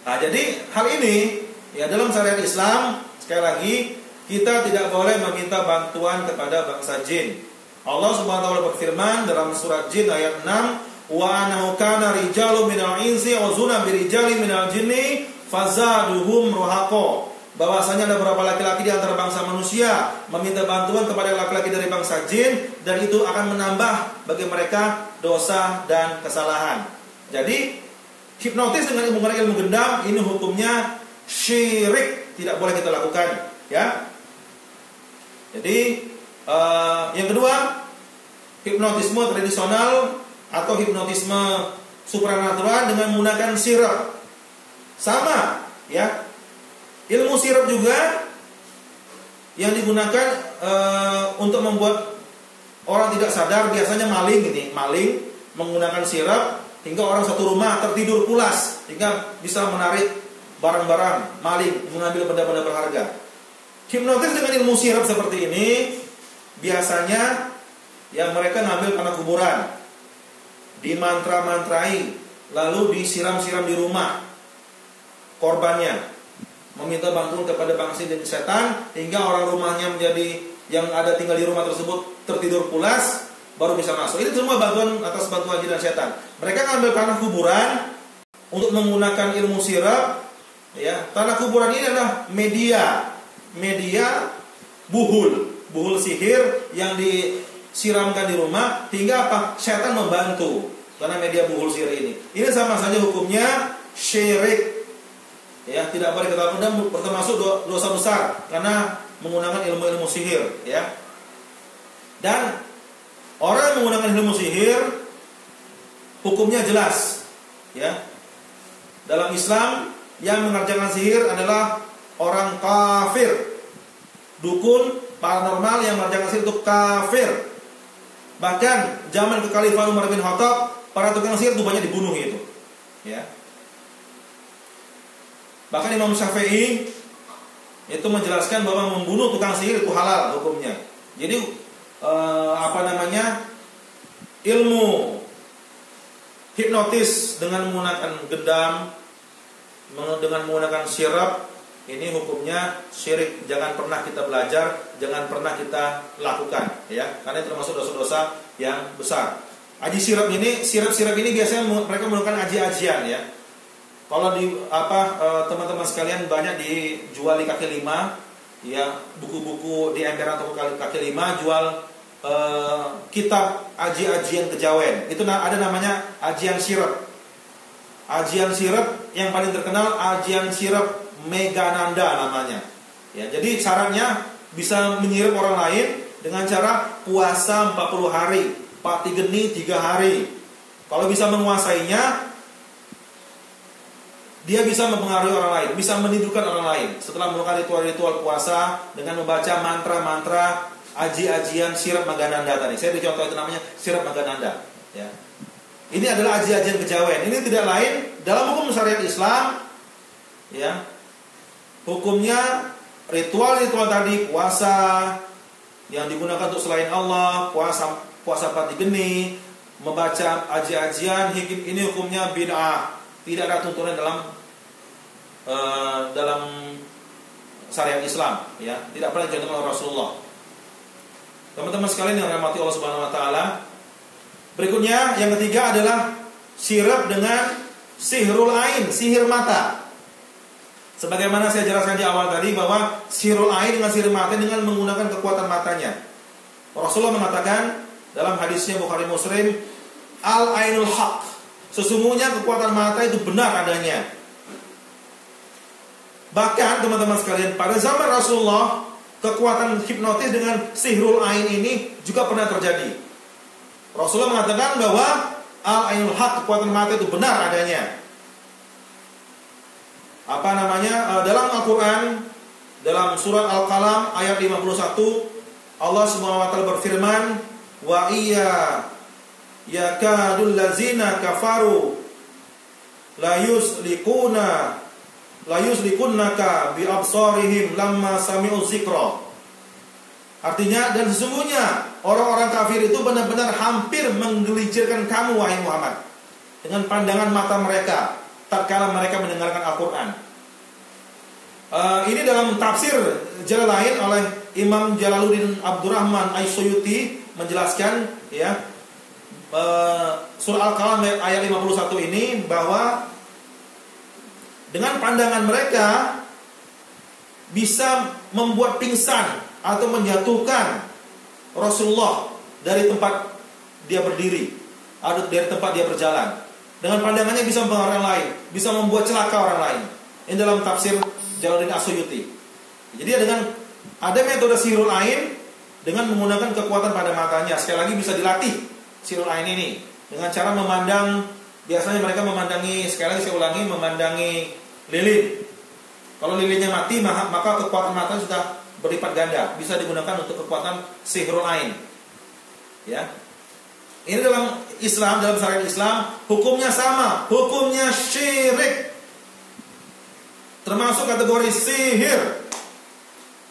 Speaker 1: Nah, jadi hal ini ya dalam syariat Islam, sekali lagi, kita tidak boleh meminta bantuan kepada bangsa jin. Allah Subhanahu wa taala berfirman dalam surat Jin ayat 6, wa annahu kana rijalun minal insi uzuna birijali minal jinni fazaduhum ruhaqa. Bahwasanya ada beberapa laki-laki di antara bangsa manusia meminta bantuan kepada laki-laki dari bangsa jin, dan itu akan menambah bagi mereka dosa dan kesalahan. Jadi hipnotis dengan menggunakan ilmu gendam ini hukumnya syirik, tidak boleh kita lakukan, ya. Jadi yang kedua, hipnotisme tradisional atau hipnotisme supranatural dengan menggunakan sirap. Sama, ya. Ilmu sirap juga yang digunakan untuk membuat orang tidak sadar, biasanya maling menggunakan sirap hingga orang satu rumah tertidur pulas hingga bisa menarik barang-barang, maling mengambil benda-benda berharga. Hipnotis dengan ilmu sirap seperti ini biasanya yang mereka ngambil tanah kuburan, dimantra-mantrai, lalu disiram-siram di rumah korbannya, meminta bantuan kepada bangsa dan setan hingga orang rumahnya menjadi yang ada tinggal di rumah tersebut tertidur pulas, baru bisa masuk. Ini semua bantuan atas bantuan jin dan setan. Mereka ngambil tanah kuburan untuk menggunakan ilmu sirap, ya. Tanah kuburan ini adalah media buhul sihir yang disiramkan di rumah hingga apa? Setan membantu karena media buhul sihir ini. Ini sama saja hukumnya syirik. Ya, tidak boleh kita lakukan, dan termasuk dosa besar karena menggunakan ilmu-ilmu sihir, ya. Dan orang yang menggunakan ilmu sihir hukumnya jelas, ya. Dalam Islam yang mengerjakan sihir adalah orang kafir. Dukun, paranormal yang mengerjakan sihir itu kafir. Bahkan zaman kekhalifahan Umar bin Khattab, para tukang sihir itu banyak dibunuh itu, ya. Bahkan Imam Syafi'i itu menjelaskan bahwa membunuh tukang sihir itu halal hukumnya. Jadi ilmu hipnotis dengan menggunakan gendam, dengan menggunakan sirap, ini hukumnya syirik. Jangan pernah kita belajar, jangan pernah kita lakukan, ya, karena itu termasuk dosa-dosa yang besar. Aji sirap ini biasanya mereka menggunakan aji-ajian, ya. Kalau di teman-teman sekalian banyak dijual di kaki lima, ya, buku-buku di emperan atau kaki lima jual kitab aji-ajian kejawen. Itu ada namanya ajian sirap. Ajian sirap yang paling terkenal ajian sirap Megananda namanya. Ya, jadi syaratnya bisa menyirap orang lain dengan cara puasa 40 hari, pati geni 3 hari. Kalau bisa menguasainya, dia bisa mempengaruhi orang lain, bisa menidurkan orang lain setelah melakukan ritual-ritual puasa dengan membaca mantra-mantra aji-ajian sirap Megananda tadi. Saya dicontoh itu namanya sirap Megananda, ya. Ini adalah ajian-ajian kejawen. Ini tidak lain dalam hukum syariat Islam, ya. Hukumnya ritual-ritual tadi, puasa yang digunakan untuk selain Allah, puasa pati geni, membaca ajian-ajian, ini hukumnya bid'ah. Tidak ada tuntunan dalam syariat Islam, ya. Tidak pernah dicontohkan oleh Rasulullah. Teman-teman sekalian yang dirahmati Allah Subhanahu wa taala, berikutnya yang ketiga adalah syirak dengan sihrul ain, sihir mata. Sebagaimana saya jelaskan di awal tadi bahwa sihirul ain dengan sihir mata dengan menggunakan kekuatan matanya. Rasulullah mengatakan dalam hadisnya Bukhari Muslim, al ainul haq, sesungguhnya kekuatan mata itu benar adanya. Bahkan teman-teman sekalian, pada zaman Rasulullah, kekuatan hipnotis dengan sihrul ain ini juga pernah terjadi. Rasulullah mengatakan bahwa al ainul haq, kekuatan mata itu benar adanya. Dalam Al-Quran, dalam surat Al-Qalam ayat 51, Allah Subhanahu wa taala berfirman, wa iya yakadul ladzina kafaru la yuslikunaka bi absarihim lamma sami'u dzikra. Artinya, dan sesungguhnya orang-orang kafir itu benar-benar hampir menggelincirkan kamu wahai Muhammad dengan pandangan mata mereka tatkala mereka mendengarkan Al-Quran. Ini dalam tafsir Jalalain oleh Imam Jalaluddin Abdurrahman As-Suyuti menjelaskan, ya, surah Al-Qalam ayat 51 ini, bahwa dengan pandangan mereka bisa membuat pingsan atau menjatuhkan Rasulullah dari tempat dia berdiri atau dari tempat dia berjalan. Dengan pandangannya bisa mempengaruhi orang lain, bisa membuat celaka orang lain. Ini dalam tafsir Jalaluddin As-Suyuti. Jadi dengan ada metode sihirul ain dengan menggunakan kekuatan pada matanya. Sekali lagi bisa dilatih sihirul ain ini dengan cara memandang. Biasanya mereka memandangi, sekali lagi saya ulangi, memandangi lilin. Kalau lilinnya mati, maka kekuatan mata sudah berlipat ganda, bisa digunakan untuk kekuatan sihirul ain. Ya. Ini dalam Islam, dalam syariat Islam, hukumnya sama, hukumnya syirik. Termasuk kategori sihir,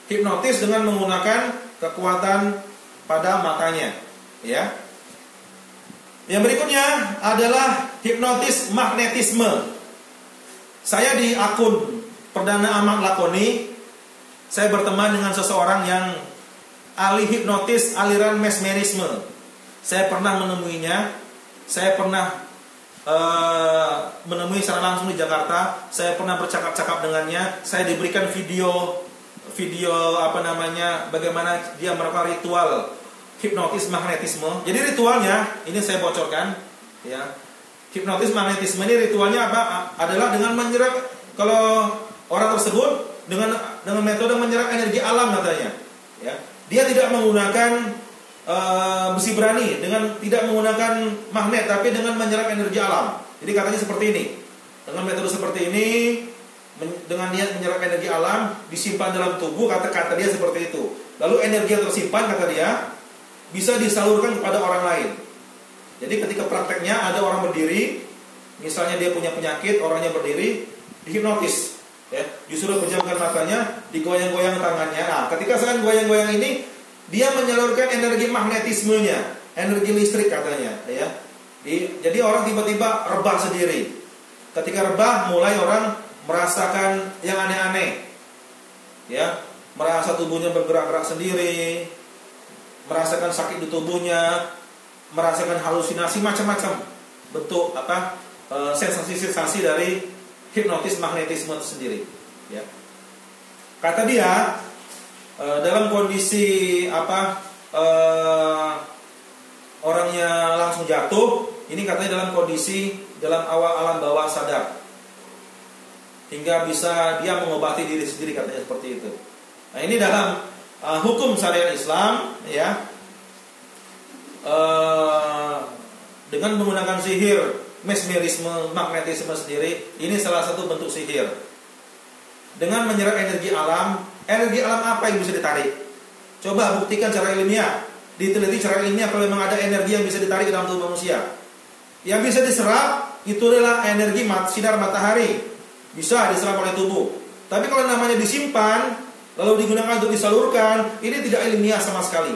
Speaker 1: hipnotis dengan menggunakan kekuatan pada matanya, ya. Yang berikutnya adalah hipnotis magnetisme. Saya di akun Perdana Ahmad Lakoni, saya berteman dengan seseorang yang ahli hipnotis aliran mesmerisme. Saya pernah menemuinya, saya pernah menemui secara langsung di Jakarta. Saya pernah bercakap-cakap dengannya. Saya diberikan video bagaimana dia melakukan ritual hipnotis magnetisme. Jadi ritualnya ini saya bocorkan, ya. Hipnotis magnetisme ini ritualnya apa? Adalah dengan menyerap, kalau orang tersebut dengan metode menyerap energi alam katanya, ya. Dia tidak menggunakan besi berani, dengan tidak menggunakan magnet, tapi dengan menyerap energi alam. Jadi katanya seperti ini. Dengan metode seperti ini, dengan niat menyerap energi alam, disimpan dalam tubuh, kata dia seperti itu. Lalu energi yang tersimpan, kata dia, bisa disalurkan kepada orang lain. Jadi ketika prakteknya ada orang berdiri, misalnya dia punya penyakit, orangnya berdiri, dihipnotis, ya, disuruh pejamkan matanya, digoyang-goyang tangannya. Nah, ketika sedang goyang-goyang ini, dia menyalurkan energi magnetismenya, energi listrik katanya, ya. Jadi orang tiba-tiba rebah sendiri. Ketika rebah, mulai orang merasakan yang aneh-aneh, ya, merasa tubuhnya bergerak-gerak sendiri, merasakan sakit di tubuhnya, merasakan halusinasi macam-macam bentuk sensasi-sensasi dari hipnotis magnetisme itu sendiri, ya. Kata dia, dalam kondisi orangnya langsung jatuh, ini katanya dalam kondisi dalam alam bawah sadar, hingga bisa dia mengobati diri sendiri, katanya seperti itu. Nah, ini dalam hukum syariat Islam, ya, dengan menggunakan sihir, mesmerisme, magnetisme sendiri, ini salah satu bentuk sihir. Dengan menyerap energi alam apa yang bisa ditarik? Coba buktikan secara ilmiah, diteliti secara ilmiah kalau memang ada energi yang bisa ditarik ke dalam tubuh manusia. yang bisa diserap itu adalah energi sinar matahari, bisa diserap oleh tubuh. Tapi kalau namanya disimpan lalu digunakan untuk disalurkan, ini tidak ilmiah sama sekali.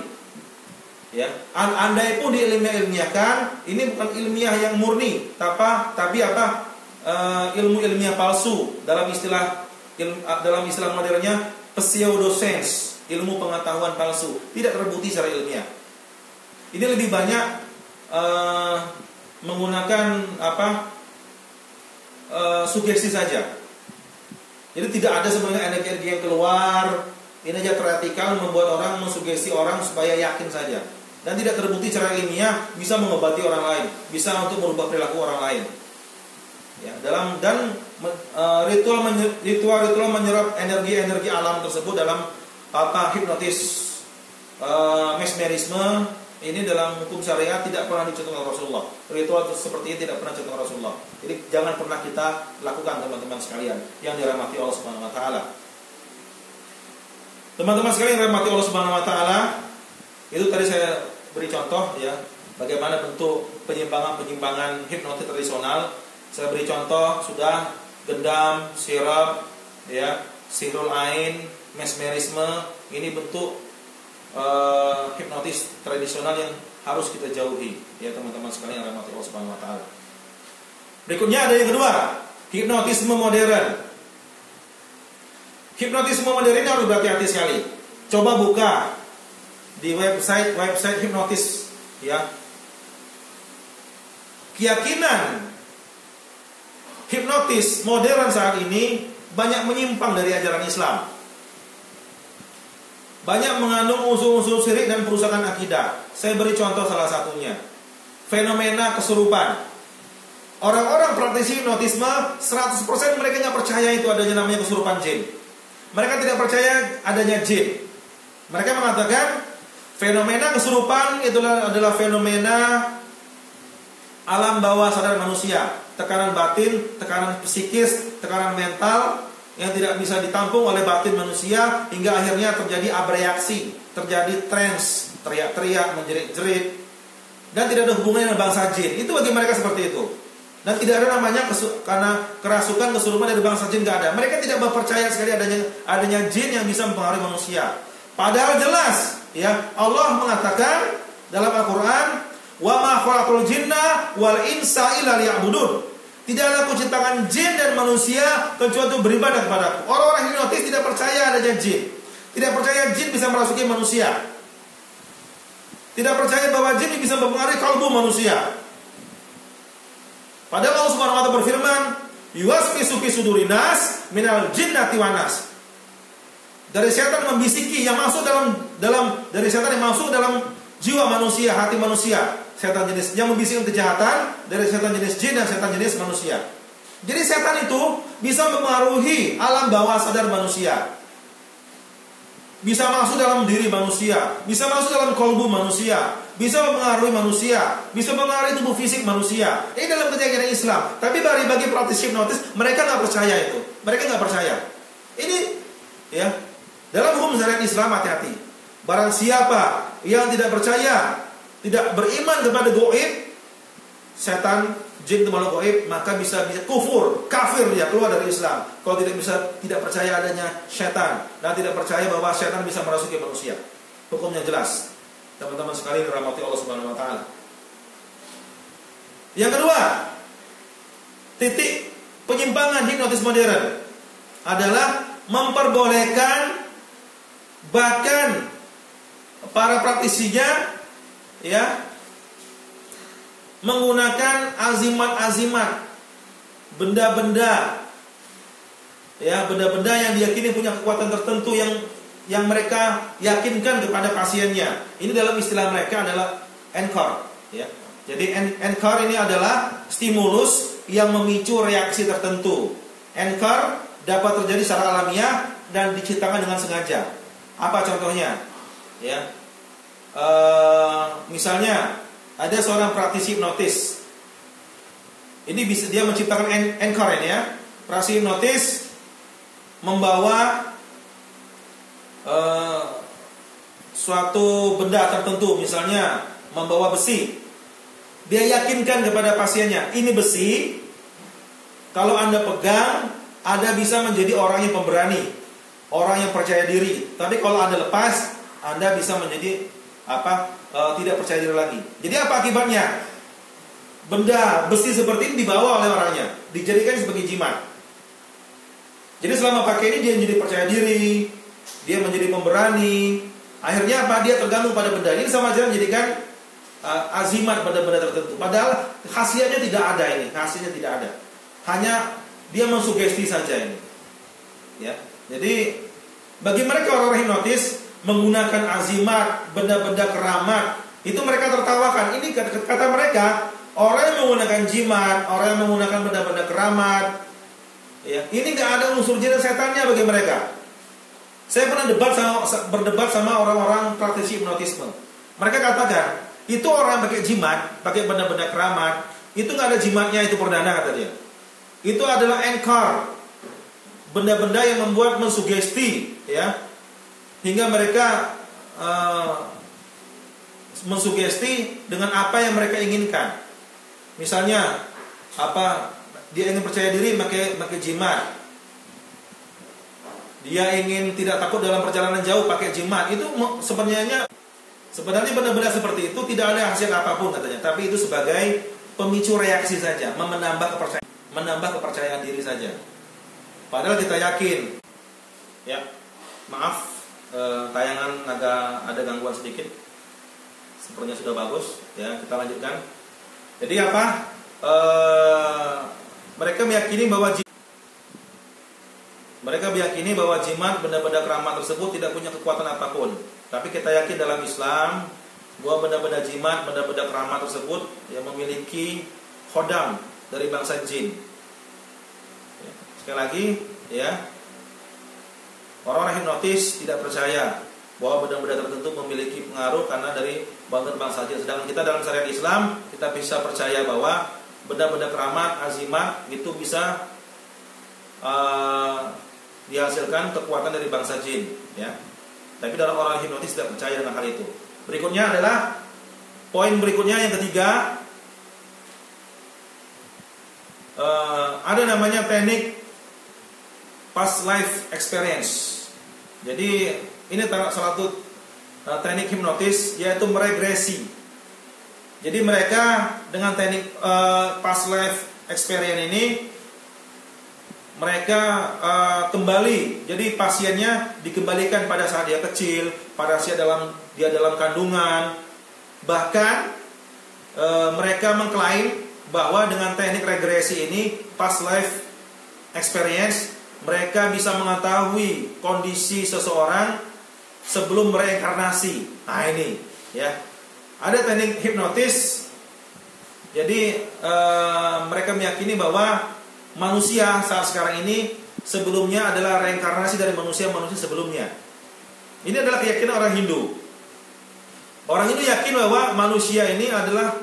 Speaker 1: Ya, andai pun diilmiahkan, ini bukan ilmiah yang murni, tapi ilmu ilmiah palsu, dalam istilah modernnya pseudoscience, ilmu pengetahuan palsu, tidak terbukti secara ilmiah. Ini lebih banyak menggunakan sugesti saja. Jadi tidak ada sebenarnya energi yang keluar. Ini aja teoretikal, membuat orang, mensugesti orang supaya yakin saja. Dan tidak terbukti secara ilmiah bisa mengobati orang lain, bisa untuk merubah perilaku orang lain. Ya, ritual menyerap energi alam tersebut dalam hipnotis, mesmerisme, ini dalam hukum syariat tidak pernah dicontohkan Rasulullah. Ritual seperti ini tidak pernah dicontohkan Rasulullah. Jadi jangan pernah kita lakukan, teman-teman sekalian yang dirahmati Allah Subhanahu wa taala. Teman-teman sekalian yang dirahmati Allah Subhanahu wa taala, itu tadi saya beri contoh ya, bagaimana bentuk penyimpangan hipnotis tradisional. Saya beri contoh sudah gendam, sirap, ya, sihrul ain, mesmerisme, ini bentuk hipnotis tradisional yang harus kita jauhi, ya teman-teman sekalian yang rahmati Allah Subhanahu wa taala. Berikutnya ada yang kedua, hipnotisme modern. Hipnotisme modern ini harus berhati-hati sekali. Coba buka di website hipnotis, ya. Keyakinan hipnotis modern saat ini banyak menyimpang dari ajaran Islam. Banyak mengandung unsur-unsur syirik dan perusakan akidah. Saya beri contoh salah satunya. Fenomena kesurupan. Orang-orang praktisi hipnotisme 100% mereka nggak percaya itu adanya namanya kesurupan jin. Mereka tidak percaya adanya jin. Mereka mengatakan fenomena kesurupan itulah adalah fenomena alam bawah sadar manusia. Tekanan batin, tekanan psikis, tekanan mental yang tidak bisa ditampung oleh batin manusia, hingga akhirnya terjadi abreaksi, terjadi trance, teriak-teriak, menjerit-jerit, dan tidak ada hubungannya dengan bangsa jin. Itu bagi mereka seperti itu. Dan tidak ada namanya karena kerasukan, kesurupan dari bangsa jin, tidak ada. Mereka tidak percaya sekali adanya jin yang bisa mempengaruhi manusia. Padahal jelas, ya, Allah mengatakan dalam Al-Quran, wa ma khalaqul jinna wal insa illa liya'budun. Tidaklah aku ciptakan jin dan manusia kecuali untuk beribadah kepadaku. Orang-orang hipnotis tidak percaya adanya jin. Tidak percaya jin bisa merasuki manusia. Tidak percaya bahwa jin bisa mempengaruhi kalbu manusia. Padahal Allah Subhanahu wa taala berfirman, "Yuwaswisu fi sudurinas minal jinnati wan nas." Dari setan membisiki yang masuk dari setan yang masuk dalam jiwa manusia, hati manusia. Setan jenis yang membisikkan kejahatan dari setan jenis jin dan setan jenis manusia. Jadi setan itu bisa mempengaruhi alam bawah sadar manusia. Bisa masuk dalam diri manusia, bisa masuk dalam kolbu manusia, bisa mempengaruhi manusia, bisa mempengaruhi tubuh fisik manusia. Ini dalam keyakinan Islam. Tapi bagi praktisi hipnotis, mereka nggak percaya itu. Mereka nggak percaya. Ini, ya, dalam hukum syariat Islam hati-hati. Barang siapa yang tidak percaya, tidak beriman kepada gaib, setan, jin itu makhluk gaib, maka bisa kufur, kafir dia, keluar dari Islam. Kalau tidak percaya adanya setan dan tidak percaya bahwa setan bisa merasuki manusia. Hukumnya jelas. Teman-teman sekalian dirahmati Allah Subhanahu wa taala. Yang kedua, titik penyimpangan hipnotis modern adalah memperbolehkan bahkan para praktisinya, ya, menggunakan azimat-azimat, benda-benda, ya, benda-benda yang diyakini punya kekuatan tertentu yang mereka yakinkan kepada pasiennya. Ini dalam istilah mereka adalah anchor, ya. Jadi anchor ini adalah stimulus yang memicu reaksi tertentu. Anchor dapat terjadi secara alamiah dan diciptakan dengan sengaja. Apa contohnya? Ya. Misalnya ada seorang praktisi hipnotis. Ini bisa dia menciptakan anchor ini, ya. Praktisi hipnotis membawa suatu benda tertentu, misalnya membawa besi. Dia yakinkan kepada pasiennya, ini besi, kalau Anda pegang, Anda bisa menjadi orang yang pemberani, orang yang percaya diri. Tapi kalau Anda lepas, Anda bisa menjadi tidak percaya diri lagi. Jadi apa akibatnya? Benda besi seperti ini dibawa oleh orangnya, dijadikan sebagai jimat. Jadi selama pakai ini dia menjadi percaya diri, dia menjadi pemberani. Akhirnya apa? Dia tergantung pada benda ini, sama aja menjadikan azimat pada benda tertentu. Padahal khasiatnya tidak ada ini, hasilnya tidak ada. Hanya dia mensugesti saja ini. Ya. Jadi bagi mereka orang hipnotis menggunakan azimat, benda-benda keramat, itu mereka tertawakan. Ini kata mereka, orang yang menggunakan jimat, orang yang menggunakan benda-benda keramat, ya, ini nggak ada unsur jin dan setannya bagi mereka. Saya pernah berdebat sama orang-orang praktisi hipnotisme. Mereka katakan, itu orang pakai jimat, pakai benda-benda keramat, itu nggak ada jimatnya, itu perdana kata dia. Itu adalah anchor, benda-benda yang membuat mensugesti, ya, hingga mereka mensugesti dengan apa yang mereka inginkan. Misalnya, dia ingin percaya diri pakai jimat. Dia ingin tidak takut dalam perjalanan jauh pakai jimat. Itu sebenarnya benda-benda seperti itu tidak ada hasil apapun katanya. Tapi itu sebagai pemicu reaksi saja, menambah kepercayaan diri saja. Padahal kita yakin, ya, maaf, tayangan agak ada gangguan sedikit. Sepertinya sudah bagus, ya, kita lanjutkan. Jadi apa? Mereka meyakini bahwa jimat, benda-benda keramat tersebut tidak punya kekuatan apapun. Tapi kita yakin dalam Islam bahwa benda-benda jimat, benda-benda keramat tersebut yang memiliki khodam dari bangsa jin. Sekali lagi, ya, orang-orang hipnotis tidak percaya bahwa benda-benda tertentu memiliki pengaruh karena dari bangsa jin. Sedangkan kita dalam syariat Islam, kita bisa percaya bahwa benda-benda keramat, azimat itu bisa dihasilkan kekuatan dari bangsa jin, ya. Tapi dalam orang hipnotis tidak percaya dengan hal itu. Berikutnya adalah poin berikutnya yang ketiga, ada namanya teknik past life experience. Jadi ini salah satu teknik hipnotis, yaitu meregresi. Jadi mereka dengan teknik past life experience ini, mereka kembali. Jadi pasiennya dikembalikan pada saat dia kecil, pada saat dia dalam kandungan. Bahkan mereka mengklaim bahwa dengan teknik regresi ini, past life experience, mereka bisa mengetahui kondisi seseorang sebelum reinkarnasi. Nah ini, ya, ada teknik hipnotis. Jadi mereka meyakini bahwa manusia saat sekarang ini sebelumnya adalah reinkarnasi dari manusia-manusia sebelumnya. Ini adalah keyakinan orang Hindu. Orang Hindu yakin bahwa manusia ini adalah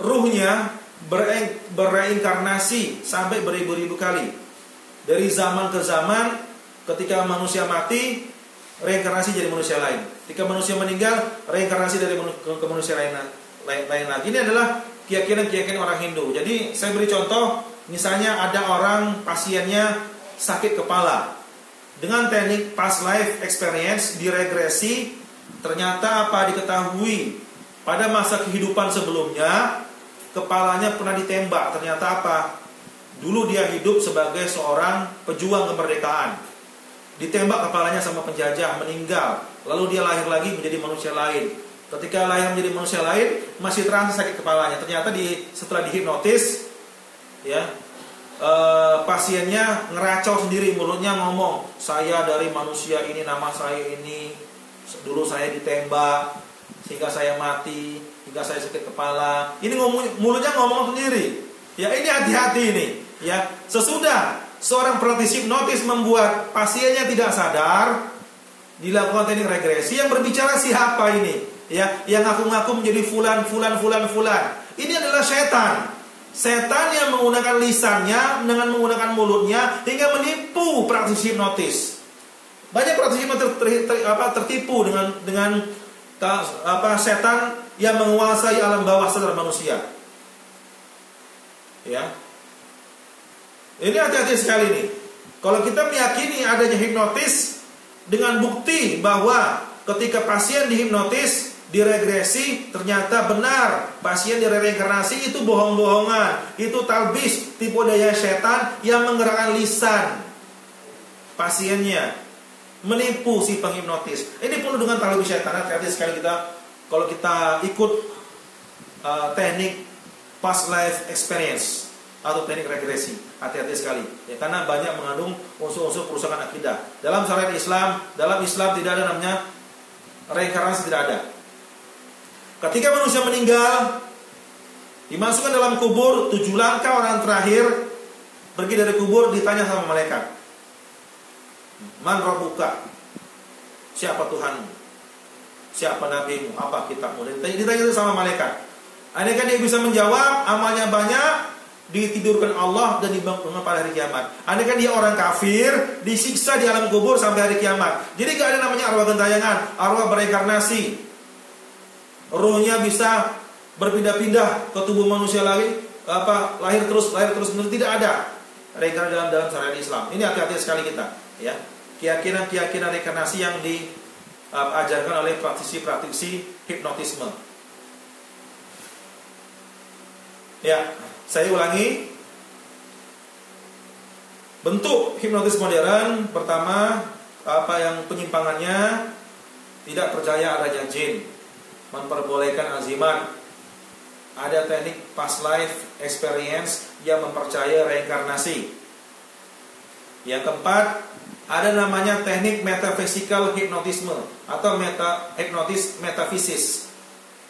Speaker 1: ruhnya bereinkarnasi sampai beribu-ribu kali. Dari zaman ke zaman, ketika manusia mati, reinkarnasi jadi manusia lain. Ketika manusia meninggal, reinkarnasi dari ke manusia lain lagi. Ini adalah keyakinan orang Hindu. Jadi saya beri contoh, misalnya ada orang pasiennya sakit kepala. Dengan teknik past life experience, diregresi, ternyata apa diketahui pada masa kehidupan sebelumnya kepalanya pernah ditembak. Ternyata apa? Dulu dia hidup sebagai seorang pejuang kemerdekaan. Ditembak kepalanya sama penjajah, meninggal. Lalu dia lahir lagi menjadi manusia lain. Ketika lahir menjadi manusia lain, masih terasa sakit kepalanya. Ternyata setelah dihipnotis, ya, pasiennya ngeracau sendiri, mulutnya ngomong, saya dari manusia ini, nama saya ini, dulu saya ditembak sehingga saya mati, hingga saya sakit kepala. Ini mulutnya ngomong sendiri. Ya, ini hati-hati ini. Ya, sesudah seorang praktisi hipnotis membuat pasiennya tidak sadar, dilakukan teknik regresi, yang berbicara siapa ini? Ya, yang ngaku-ngaku menjadi fulan. Ini adalah setan. Setan yang menggunakan lisannya dengan menggunakan mulutnya hingga menipu praktisi hipnotis. Banyak praktisi hipnotis tertipu dengan setan yang menguasai alam bawah sadar manusia. Ya. Ini hati-hati sekali nih. Kalau kita meyakini adanya hipnotis dengan bukti bahwa ketika pasien dihipnotis, diregresi, ternyata benar pasien direinkarnasi, itu bohong-bohongan, itu talbis, tipu daya setan yang menggerakkan lisan pasiennya, menipu si penghipnotis. Ini penuh dengan talbis setan. Hati-hati sekali kita kalau kita ikut teknik past life experience atau teknik regresi. Hati-hati sekali ya, karena banyak mengandung unsur-unsur kerusakan akidah. Dalam syariat Islam, dalam Islam tidak ada namanya reinkarnasi, tidak ada. Ketika manusia meninggal, dimasukkan dalam kubur, 7 langkah orang terakhir pergi dari kubur, ditanya sama malaikat, man rabbuka, siapa Tuhanmu, siapa nabimu, apa kitabmu. Ditanya itu sama malaikat. Andaikan dia bisa menjawab, amalnya banyak, ditidurkan Allah dan dibangunkan pada hari kiamat. Andaikan dia orang kafir, disiksa di alam kubur sampai hari kiamat. Jadi gak ada namanya arwah gentayangan, arwah bereinkarnasi. Ruhnya bisa berpindah-pindah ke tubuh manusia lagi, lahir terus menerus, tidak ada reinkarnasi dalam syariat Islam. Ini hati-hati sekali kita, ya. Keyakinan reinkarnasi yang diajarkan oleh praktisi hipnotisme. Ya, saya ulangi. Bentuk hipnotis modern pertama, yang penyimpangannya tidak percaya adanya jin, memperbolehkan azimat. Ada teknik past life experience yang mempercayai reinkarnasi. Yang keempat, ada namanya teknik metaphysical hypnotisme atau hipnotis metafisis.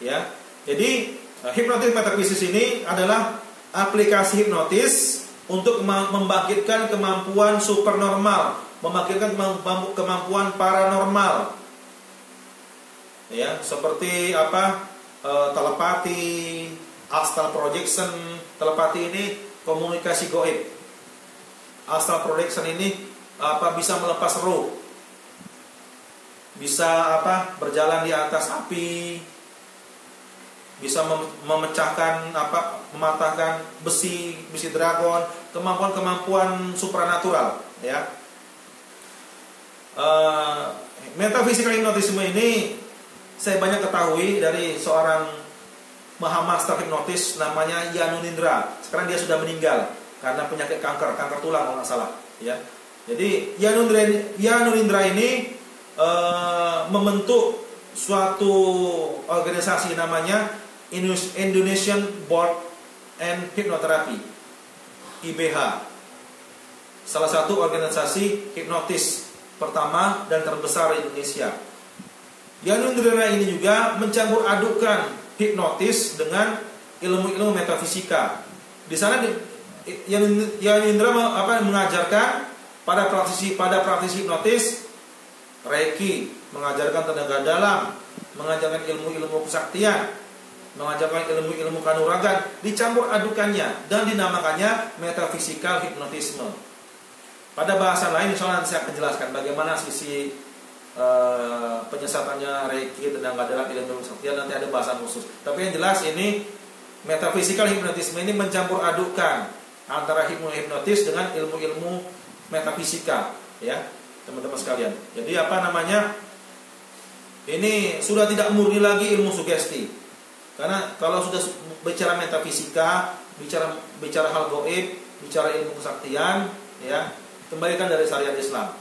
Speaker 1: Ya. Jadi hipnotis metafisis ini adalah aplikasi hipnotis untuk membangkitkan kemampuan supernormal, membangkitkan kemampuan paranormal. Ya, seperti telepati, astral projection. Telepati ini komunikasi gaib. Astral projection ini bisa melepas roh, bisa berjalan di atas api, bisa mematahkan besi dragon, kemampuan supranatural, ya. Metaphysical hypnotism ini saya banyak ketahui dari seorang master hipnotis namanya Yanunindra. Sekarang dia sudah meninggal karena penyakit kanker tulang kalau nggak salah, ya. Jadi Yanunindra ini membentuk suatu organisasi namanya Indonesian Board and Hypnotherapy, IBH. Salah satu organisasi hipnotis pertama dan terbesar di Indonesia. Yanunindra ini juga mencampur adukan hipnotis dengan ilmu-ilmu metafisika. Di sana Yanunindra mengajarkan pada praktisi hipnotis Reiki, mengajarkan tenaga dalam, mengajarkan ilmu-ilmu kesaktian, mengajarkan ilmu-ilmu kanuragan, dicampur adukannya dan dinamakannya metaphysical hypnotisme. Pada bahasa lain, insyaallah saya akan jelaskan bagaimana sisi penyesatannya Reiki, tenaga dalam, ilmu kesaktian, nanti ada bahasan khusus. Tapi yang jelas ini metaphysical hypnotisme ini mencampur adukan antara hipnotis dengan ilmu-ilmu metafisika, ya teman-teman sekalian. Jadi ini sudah tidak murni lagi ilmu sugesti. Karena kalau sudah bicara metafisika, bicara hal gaib, bicara ilmu kesaktian, ya, kembalikan dari syariat Islam.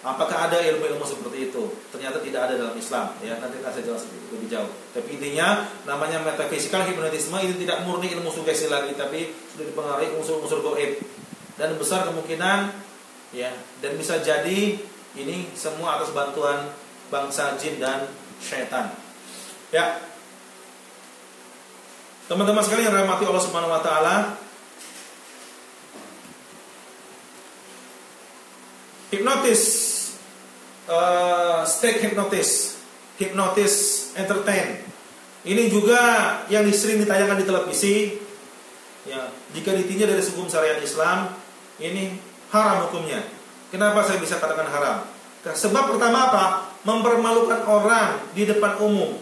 Speaker 1: Apakah ada ilmu-ilmu seperti itu? Ternyata tidak ada dalam Islam, ya. Nanti saya jelaskan lebih jauh. Tapi intinya namanya metaphysical hypnotisme itu tidak murni ilmu sugesti lagi, tapi sudah dipengaruhi unsur-unsur gaib. Dan besar kemungkinan, ya, dan bisa jadi ini semua atas bantuan bangsa jin dan syaitan. Ya. Teman-teman sekalian yang dirahmati Allah Subhanahu wa taala, hipnotis, state hipnotis entertain. Ini juga yang sering ditayangkan di televisi. Ya, jika ditinjau dari hukum syariat Islam, ini haram hukumnya. Kenapa saya bisa katakan haram? Sebab pertama apa? mempermalukan orang di depan umum.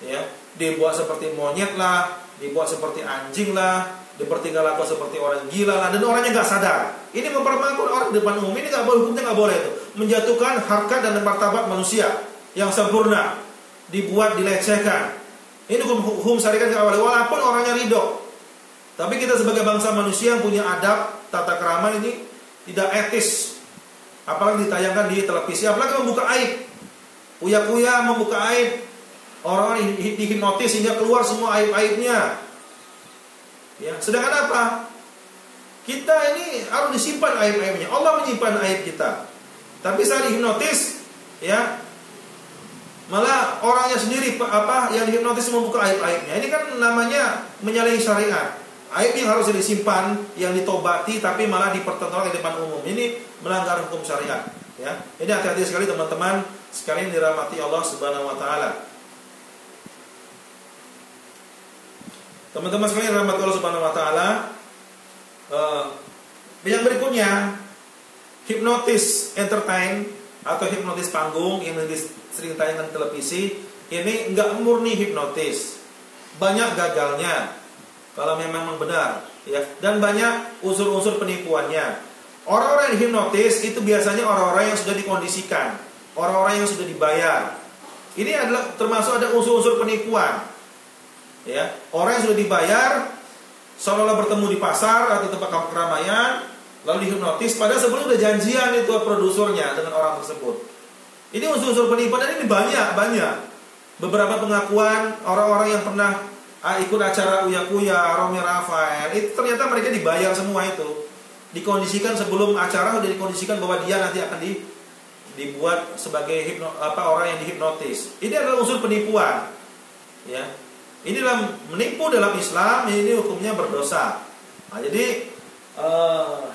Speaker 1: Ya, dibuat seperti monyet lah, dibuat seperti anjing lah, dipertinggalkan seperti orang gila lah, dan orangnya nggak sadar. Ini mempermalukan orang di depan umum. Ini nggak boleh, hukumnya nggak boleh itu. Menjatuhkan harkat dan martabat manusia yang sempurna, dibuat dilecehkan. Ini hukum syariat yang awal, walaupun orangnya ridho. Tapi kita sebagai bangsa manusia yang punya adab, tata krama ini tidak etis. Apalagi ditayangkan di televisi, apalagi membuka aib. Uya-uya membuka aib. Orang-orang dihipnotis sehingga keluar semua aib-aibnya. Ya, sedangkan apa? Kita ini harus disimpan aib-aibnya. Allah menyimpan aib kita. Tapi saat dihipnotis, ya, malah orangnya sendiri yang dihipnotis membuka aib-aibnya. Ini kan namanya menyalahi syariat. Aib yang harus disimpan, yang ditobati, tapi malah dipertontonkan di depan umum. Ini melanggar hukum syariat. Ya, ini hati-hati sekali teman-teman sekalian dirahmati Allah Subhanahu Wa Taala. Teman-teman sekalian dirahmati Allah Subhanahu Wa Taala. Yang berikutnya, hipnotis entertain atau hipnotis panggung yang sering tayangkan televisi, ini enggak murni hipnotis, banyak gagalnya kalau memang benar, ya, dan banyak unsur-unsur penipuannya. Orang-orang yang hipnotis itu biasanya orang-orang yang sudah dikondisikan, orang-orang yang sudah dibayar. Ini adalah termasuk ada unsur-unsur penipuan, ya. Orang yang sudah dibayar seolah-olah bertemu di pasar atau tempat keramaian, lalu dihipnotis, padahal sebelum udah janjian itu produsernya dengan orang tersebut. Ini unsur-unsur penipuan, dan ini banyak. Beberapa pengakuan orang-orang yang pernah ikut acara Uya-Kuya, Romi Rafael, itu ternyata mereka dibayar semua itu. Dikondisikan sebelum acara, sudah dikondisikan bahwa dia nanti akan dibuat sebagai orang yang dihipnotis. Ini adalah unsur penipuan. Ya. Ini dalam menipu dalam Islam, ini hukumnya berdosa. Nah, jadi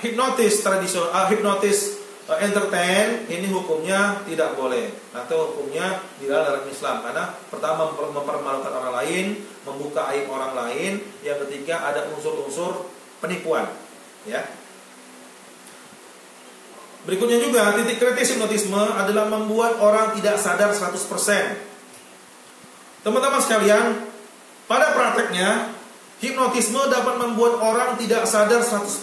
Speaker 1: hipnotis tradisional, hipnotis entertain ini hukumnya tidak boleh, atau hukumnya dilarang dalam Islam, karena pertama mempermalukan orang lain, membuka aib orang lain, yang ketiga ada unsur-unsur penipuan, ya. Berikutnya juga, titik kritis hipnotisme adalah membuat orang tidak sadar 100%. Teman-teman sekalian, pada prakteknya hipnotisme dapat membuat orang tidak sadar 100%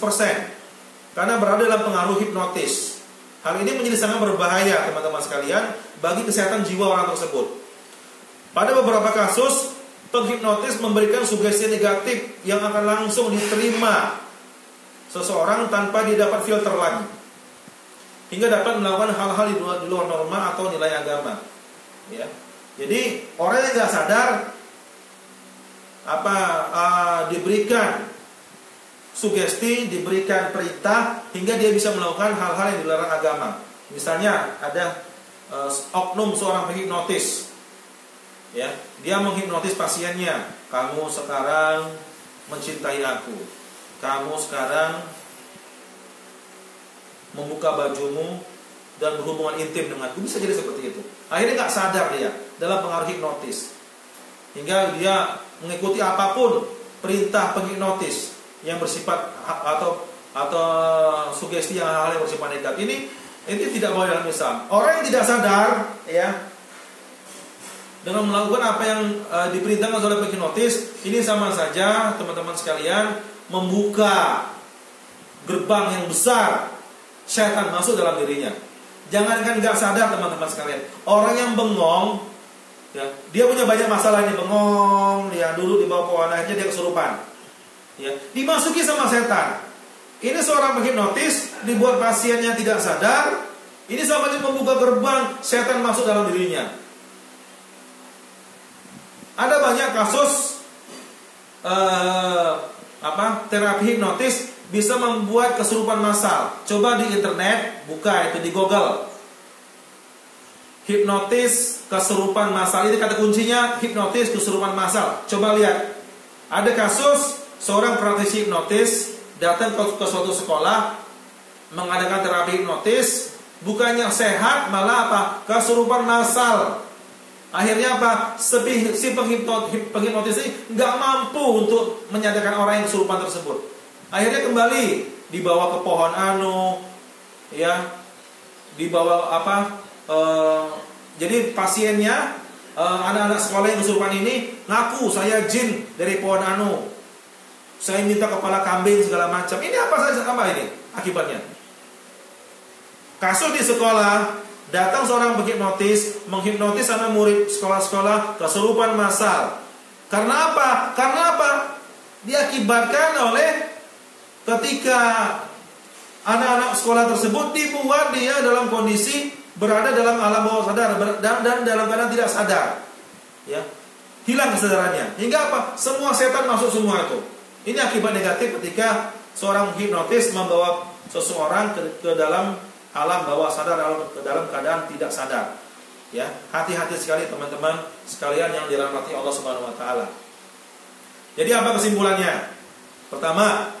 Speaker 1: karena berada dalam pengaruh hipnotis. Hal ini menjadi sangat berbahaya teman-teman sekalian bagi kesehatan jiwa orang tersebut. Pada beberapa kasus, penghipnotis memberikan sugesti negatif yang akan langsung diterima seseorang tanpa dia dapat filter lagi, hingga dapat melakukan hal-hal di luar norma atau nilai agama. Ya. Jadi orang yang tidak sadar diberikan sugesti, diberikan perintah hingga dia bisa melakukan hal-hal yang dilarang agama. Misalnya ada oknum seorang penghipnotis, ya, dia menghipnotis pasiennya. Kamu sekarang mencintai aku, kamu sekarang membuka bajumu dan berhubungan intim denganku. Bisa jadi seperti itu. Akhirnya nggak sadar dia dalam pengaruh hipnotis, hingga dia mengikuti apapun perintah penghipnotis yang bersifat atau sugesti yang hal-hal yang bersifat negatif. Ini tidak boleh dalam Islam. Orang yang tidak sadar, ya, dengan melakukan apa yang diperintahkan oleh penghipnotis, ini sama saja teman-teman sekalian membuka gerbang yang besar syaitan masuk dalam dirinya. Jangankan nggak sadar teman-teman sekalian, orang yang bengong, ya, dia punya banyak masalah, ini bengong, ya, dulu di bawah pohon akhirnya dia kesurupan, ya, dimasuki sama setan. Ini seorang penghipnotis dibuat pasiennya tidak sadar. Ini sama saja membuka gerbang setan masuk dalam dirinya. Ada banyak kasus terapi hipnotis bisa membuat kesurupan massal. Coba di internet, buka itu di Google. Hipnotis kesurupan massal, ini kata kuncinya, hipnotis kesurupan massal. Coba lihat. Ada kasus seorang praktisi hipnotis datang ke suatu sekolah mengadakan terapi hipnotis, bukannya sehat malah kesurupan massal. Akhirnya si penghipnotis ini nggak mampu untuk menyadarkan orang yang kesurupan tersebut. Akhirnya kembali dibawa ke pohon ya, dibawa jadi pasiennya, anak-anak sekolah yang kesurupan ini ngaku, saya jin dari pohon anu, saya minta kepala kambing segala macam. Ini apa saja, apa ini akibatnya? Kasus di sekolah, datang seorang menghipnotis anak murid sekolah-sekolah, kesurupan massal. Karena apa? Diakibatkan oleh ketika anak-anak sekolah tersebut dibuat dia dalam kondisi berada dalam alam bawah sadar dan dalam keadaan tidak sadar, ya, hilang kesadarannya. Hingga apa? Semua setan masuk semua itu. Ini akibat negatif ketika seorang hipnotis membawa seseorang ke dalam alam bawah sadar, ke dalam keadaan tidak sadar. Ya, hati-hati sekali teman-teman sekalian yang dirahmati Allah Subhanahu wa taala. Jadi apa kesimpulannya? Pertama,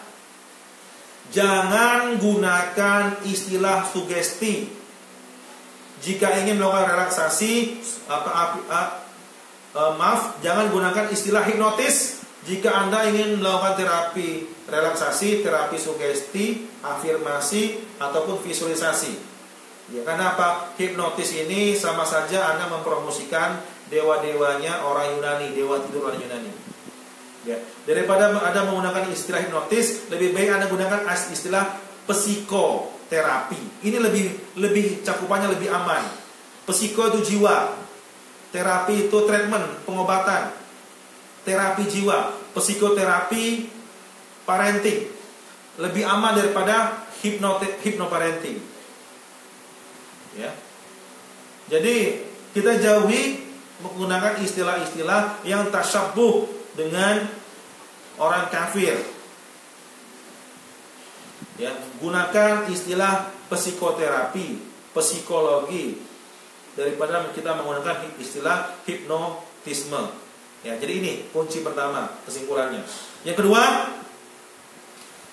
Speaker 1: jangan gunakan istilah sugesti jika ingin melakukan relaksasi. Jangan gunakan istilah hipnotis jika Anda ingin melakukan terapi relaksasi, terapi sugesti, afirmasi ataupun visualisasi. Ya, karena apa? Hipnotis ini sama saja Anda mempromosikan dewa-dewanya orang Yunani, dewa tidur orang Yunani. Ya, daripada Anda menggunakan istilah hipnotis, lebih baik Anda gunakan istilah psikoterapi. Ini lebih cakupannya lebih aman. Psiko itu jiwa, terapi itu treatment, pengobatan. Terapi jiwa, psikoterapi parenting lebih aman daripada hipnoparenting. Ya. Jadi kita jauhi menggunakan istilah-istilah yang tasyabuh dengan orang kafir. Ya, gunakan istilah psikoterapi, psikologi daripada kita menggunakan istilah hipnotisme. Ya, jadi ini kunci pertama kesimpulannya. Yang kedua,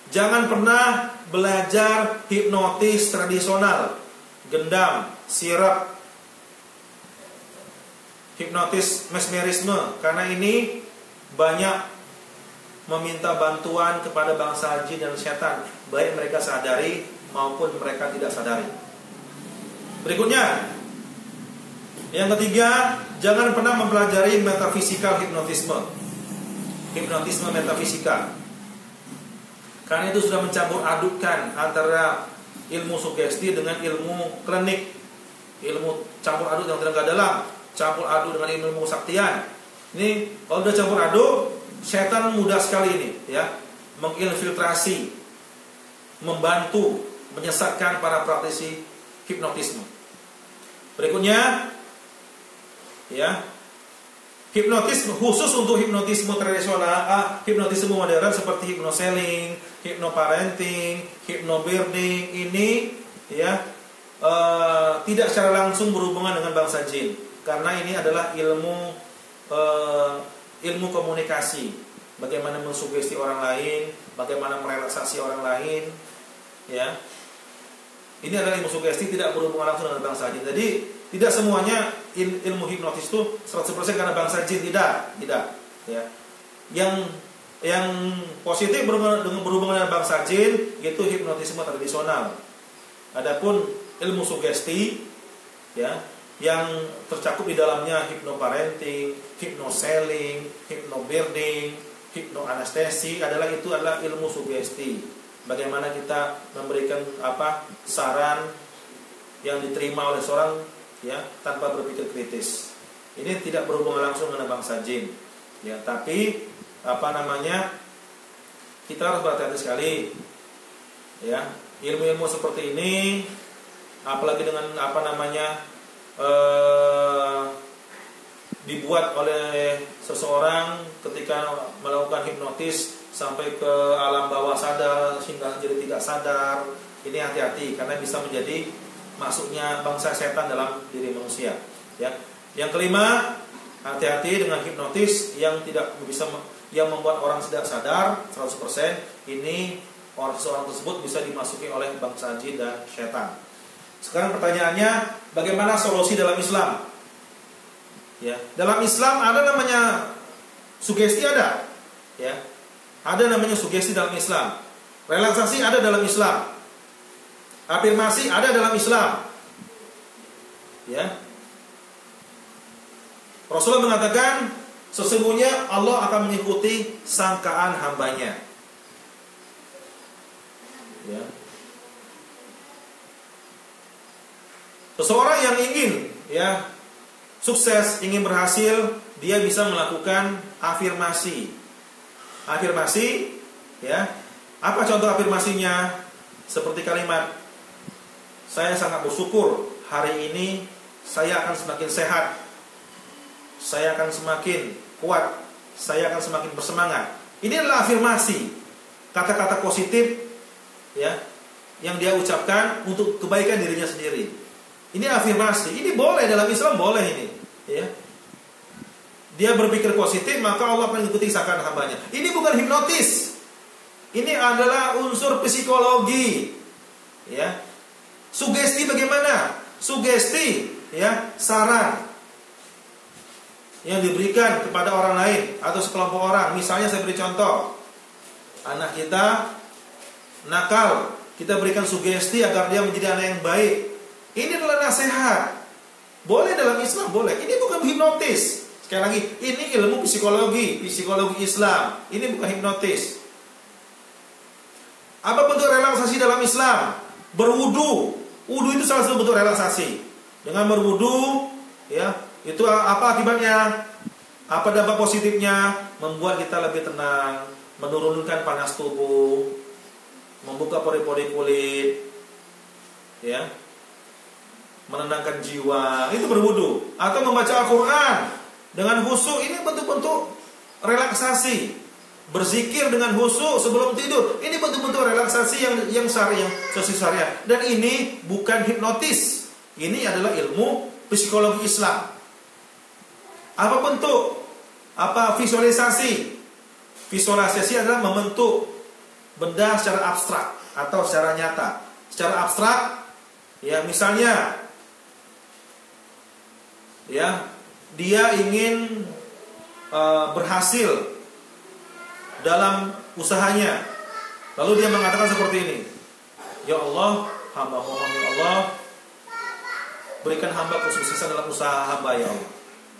Speaker 1: jangan pernah belajar hipnotis tradisional, gendam, sirap, hipnotis mesmerisme, karena ini banyak meminta bantuan kepada bangsa jin dan setan, baik mereka sadari maupun mereka tidak sadari. Berikutnya, yang ketiga, jangan pernah mempelajari metafisikal hipnotisme, hipnotisme metafisika, karena itu sudah mencampur adukkan antara ilmu sugesti dengan ilmu klinik, ilmu campur aduk yang tenaga dalam, campur aduk dengan ilmu kesaktian. Ini kalau udah campur aduk, setan mudah sekali ini, ya, menginfiltrasi, membantu, menyesatkan para praktisi hipnotisme. Berikutnya, ya, hipnotisme khusus untuk hipnotisme tradisional, hipnotisme modern seperti hipnoseling, hipnoparenting, hipnobirding ini, ya, tidak secara langsung berhubungan dengan bangsa jin, karena ini adalah ilmu komunikasi, bagaimana mensugesti orang lain, bagaimana merelaksasi orang lain, ya. Ini adalah ilmu sugesti, tidak berhubungan langsung dengan bangsa jin. Jadi tidak semuanya ilmu hipnotis itu 100% karena bangsa jin, tidak, ya. Yang positif berhubungan dengan bangsa jin itu hipnotisme tradisional. Adapun ilmu sugesti, ya, yang tercakup di dalamnya hipnoparenting, hipnoseling, hipnobirding, hipnoanestesi adalah ilmu sugesti. Bagaimana kita memberikan saran yang diterima oleh seorang, ya, tanpa berpikir kritis. Ini tidak berhubungan langsung dengan bangsa jin, ya, tapi kita harus berhati-hati sekali, ya. Ilmu-ilmu seperti ini, apalagi dengan dibuat oleh seseorang ketika melakukan hipnotis sampai ke alam bawah sadar sehingga jadi tidak sadar. Ini hati-hati karena bisa menjadi masuknya bangsa setan dalam diri manusia, ya. Yang kelima, hati-hati dengan hipnotis yang membuat orang tidak sadar 100%. Ini seorang tersebut bisa dimasuki oleh bangsa jin dan setan. Sekarang pertanyaannya, bagaimana solusi dalam Islam? Ya, dalam Islam ada namanya sugesti, ada, ya, ada namanya sugesti dalam Islam. Relaksasi ada dalam Islam. Afirmasi ada dalam Islam. Ya. Rasulullah mengatakan sesungguhnya Allah akan mengikuti sangkaan hambanya. Ya. Seseorang yang ingin sukses, ingin berhasil, dia bisa melakukan afirmasi. Afirmasi, apa contoh afirmasinya? Seperti kalimat, saya sangat bersyukur hari ini saya akan semakin sehat, saya akan semakin kuat, saya akan semakin bersemangat. Ini adalah afirmasi, kata-kata positif yang dia ucapkan untuk kebaikan dirinya sendiri. Ini afirmasi, ini boleh dalam Islam, boleh ini. Dia berpikir positif, maka Allah akan mengikuti sangkaan hambanya. Ini bukan hipnotis. Ini adalah unsur psikologi. Sugesti bagaimana? Sugesti, saran yang diberikan kepada orang lain atau sekelompok orang. Misalnya saya beri contoh, anak kita nakal, kita berikan sugesti agar dia menjadi anak yang baik. Ini adalah nasihat. Boleh dalam Islam, boleh. Ini bukan hipnotis. Sekali lagi, ini ilmu psikologi Islam. Ini bukan hipnotis. Apa bentuk relaksasi dalam Islam? Berwudu. Wudu itu salah satu bentuk relaksasi. Dengan berwudu, itu apa akibatnya? Apa dampak positifnya? Membuat kita lebih tenang, menurunkan panas tubuh, membuka pori-pori kulit, menenangkan jiwa. Itu berwudu. Atau membaca Al-Quran dengan khusyuk, ini bentuk-bentuk relaksasi. Berzikir dengan khusyuk sebelum tidur, ini bentuk-bentuk relaksasi yang syariah, sesuai syariah. Dan ini bukan hipnotis. Ini adalah ilmu psikologi Islam. Apa bentuk? Apa visualisasi? Visualisasi adalah membentuk benda secara abstrak atau secara nyata. Secara abstrak, misalnya dia ingin berhasil dalam usahanya. Lalu dia mengatakan seperti ini, ya Allah, hamba mohon ya Allah, berikan hamba kesuksesan dalam usaha hamba ya Allah.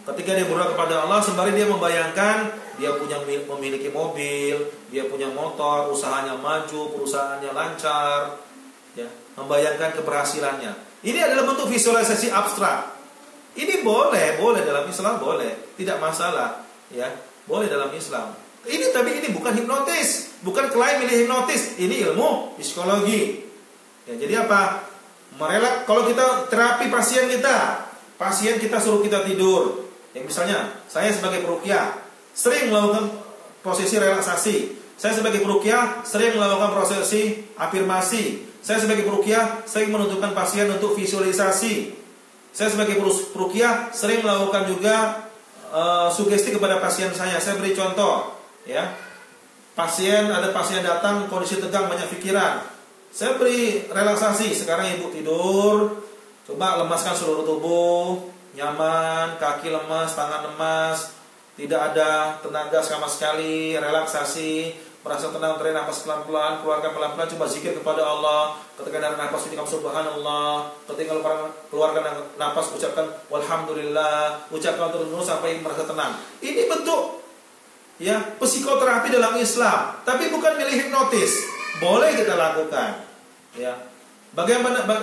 Speaker 1: Ketika dia berdoa kepada Allah, sembari dia membayangkan dia memiliki mobil, dia punya motor, usahanya maju, perusahaannya lancar, membayangkan keberhasilannya. Ini adalah bentuk visualisasi abstrak. Ini boleh dalam Islam, boleh, tidak masalah, boleh dalam Islam. Tapi ini bukan hipnotis, bukan klaim ini hipnotis, ini ilmu psikologi. Jadi apa? Kalau kita terapi pasien kita suruh kita tidur. Misalnya, saya sebagai peruqyah sering melakukan prosesi relaksasi. Saya sebagai peruqyah sering melakukan prosesi afirmasi. Saya sebagai peruqyah sering menunjukkan pasien untuk visualisasi. Saya sebagai peruqyah sering melakukan juga sugesti kepada pasien saya. Saya beri contoh, ada pasien datang kondisi tegang, banyak pikiran. Saya beri relaksasi. Sekarang ibu tidur, coba lemaskan seluruh tubuh, nyaman, kaki lemas, tangan lemas, tidak ada tenaga sama sekali, relaksasi, merasa tenang, tarik nafas pelan-pelan, keluarkan pelan-pelan, coba zikir kepada Allah. Ketika narik nafas ucapkan subhanallah, ketika keluarkan nafas ucapkan walhamdulillah, ucapkan terus sampai merasa tenang. Ini bentuk psikoterapi dalam Islam, tapi bukan milih hipnotis. Boleh kita lakukan.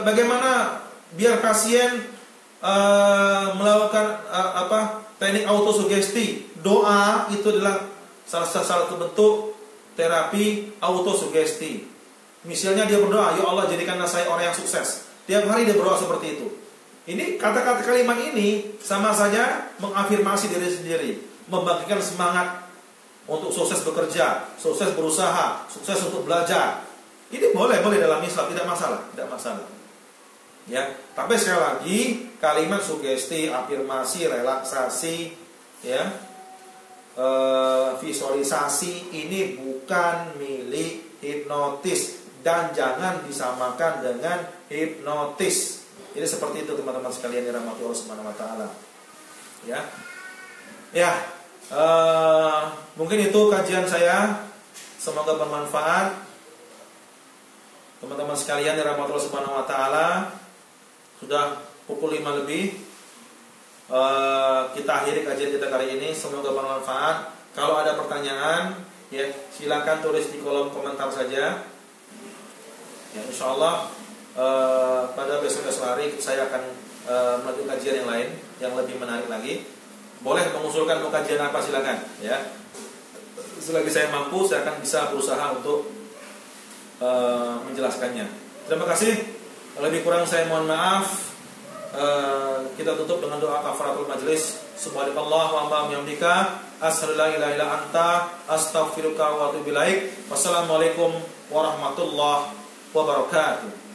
Speaker 1: Bagaimana biar pasien melakukan teknik autosugesti? Doa itu adalah salah satu bentuk terapi autosugesti. Misalnya dia berdoa, ya Allah jadikanlah saya orang yang sukses. Tiap hari dia berdoa seperti itu. Ini kata-kata kalimat ini sama saja mengafirmasi diri sendiri, membangkitkan semangat untuk sukses bekerja, sukses berusaha, sukses untuk belajar. Ini boleh dalam Islam, tidak masalah. Tapi sekali lagi, kalimat sugesti, afirmasi, relaksasi, visualisasi ini bukan milik hipnotis dan jangan disamakan dengan hipnotis. Jadi seperti itu teman-teman sekalian yang dirahmati Allah Subhanahu wa taala. Mungkin itu kajian saya. Semoga bermanfaat. Teman-teman sekalian yang dirahmati Allah Subhanahu wa taala, sudah pukul 5 lebih. Kita akhiri kajian kita kali ini. Semoga bermanfaat. Kalau ada pertanyaan, ya silakan tulis di kolom komentar saja. Ya, insya Allah pada besok-besok hari saya akan melakukan kajian yang lain yang lebih menarik lagi. Boleh mengusulkan mau kajian apa, silakan. Ya, selagi saya mampu, saya akan bisa berusaha untuk menjelaskannya. Terima kasih. Lebih kurang saya mohon maaf. Kita tutup dengan doa kafaratul majlis. Subhanakallah wa bihamdika asyhadu an la ilaha illa anta astaghfiruka wa atubu ilaik. Wassalamualaikum warahmatullahi wabarakatuh.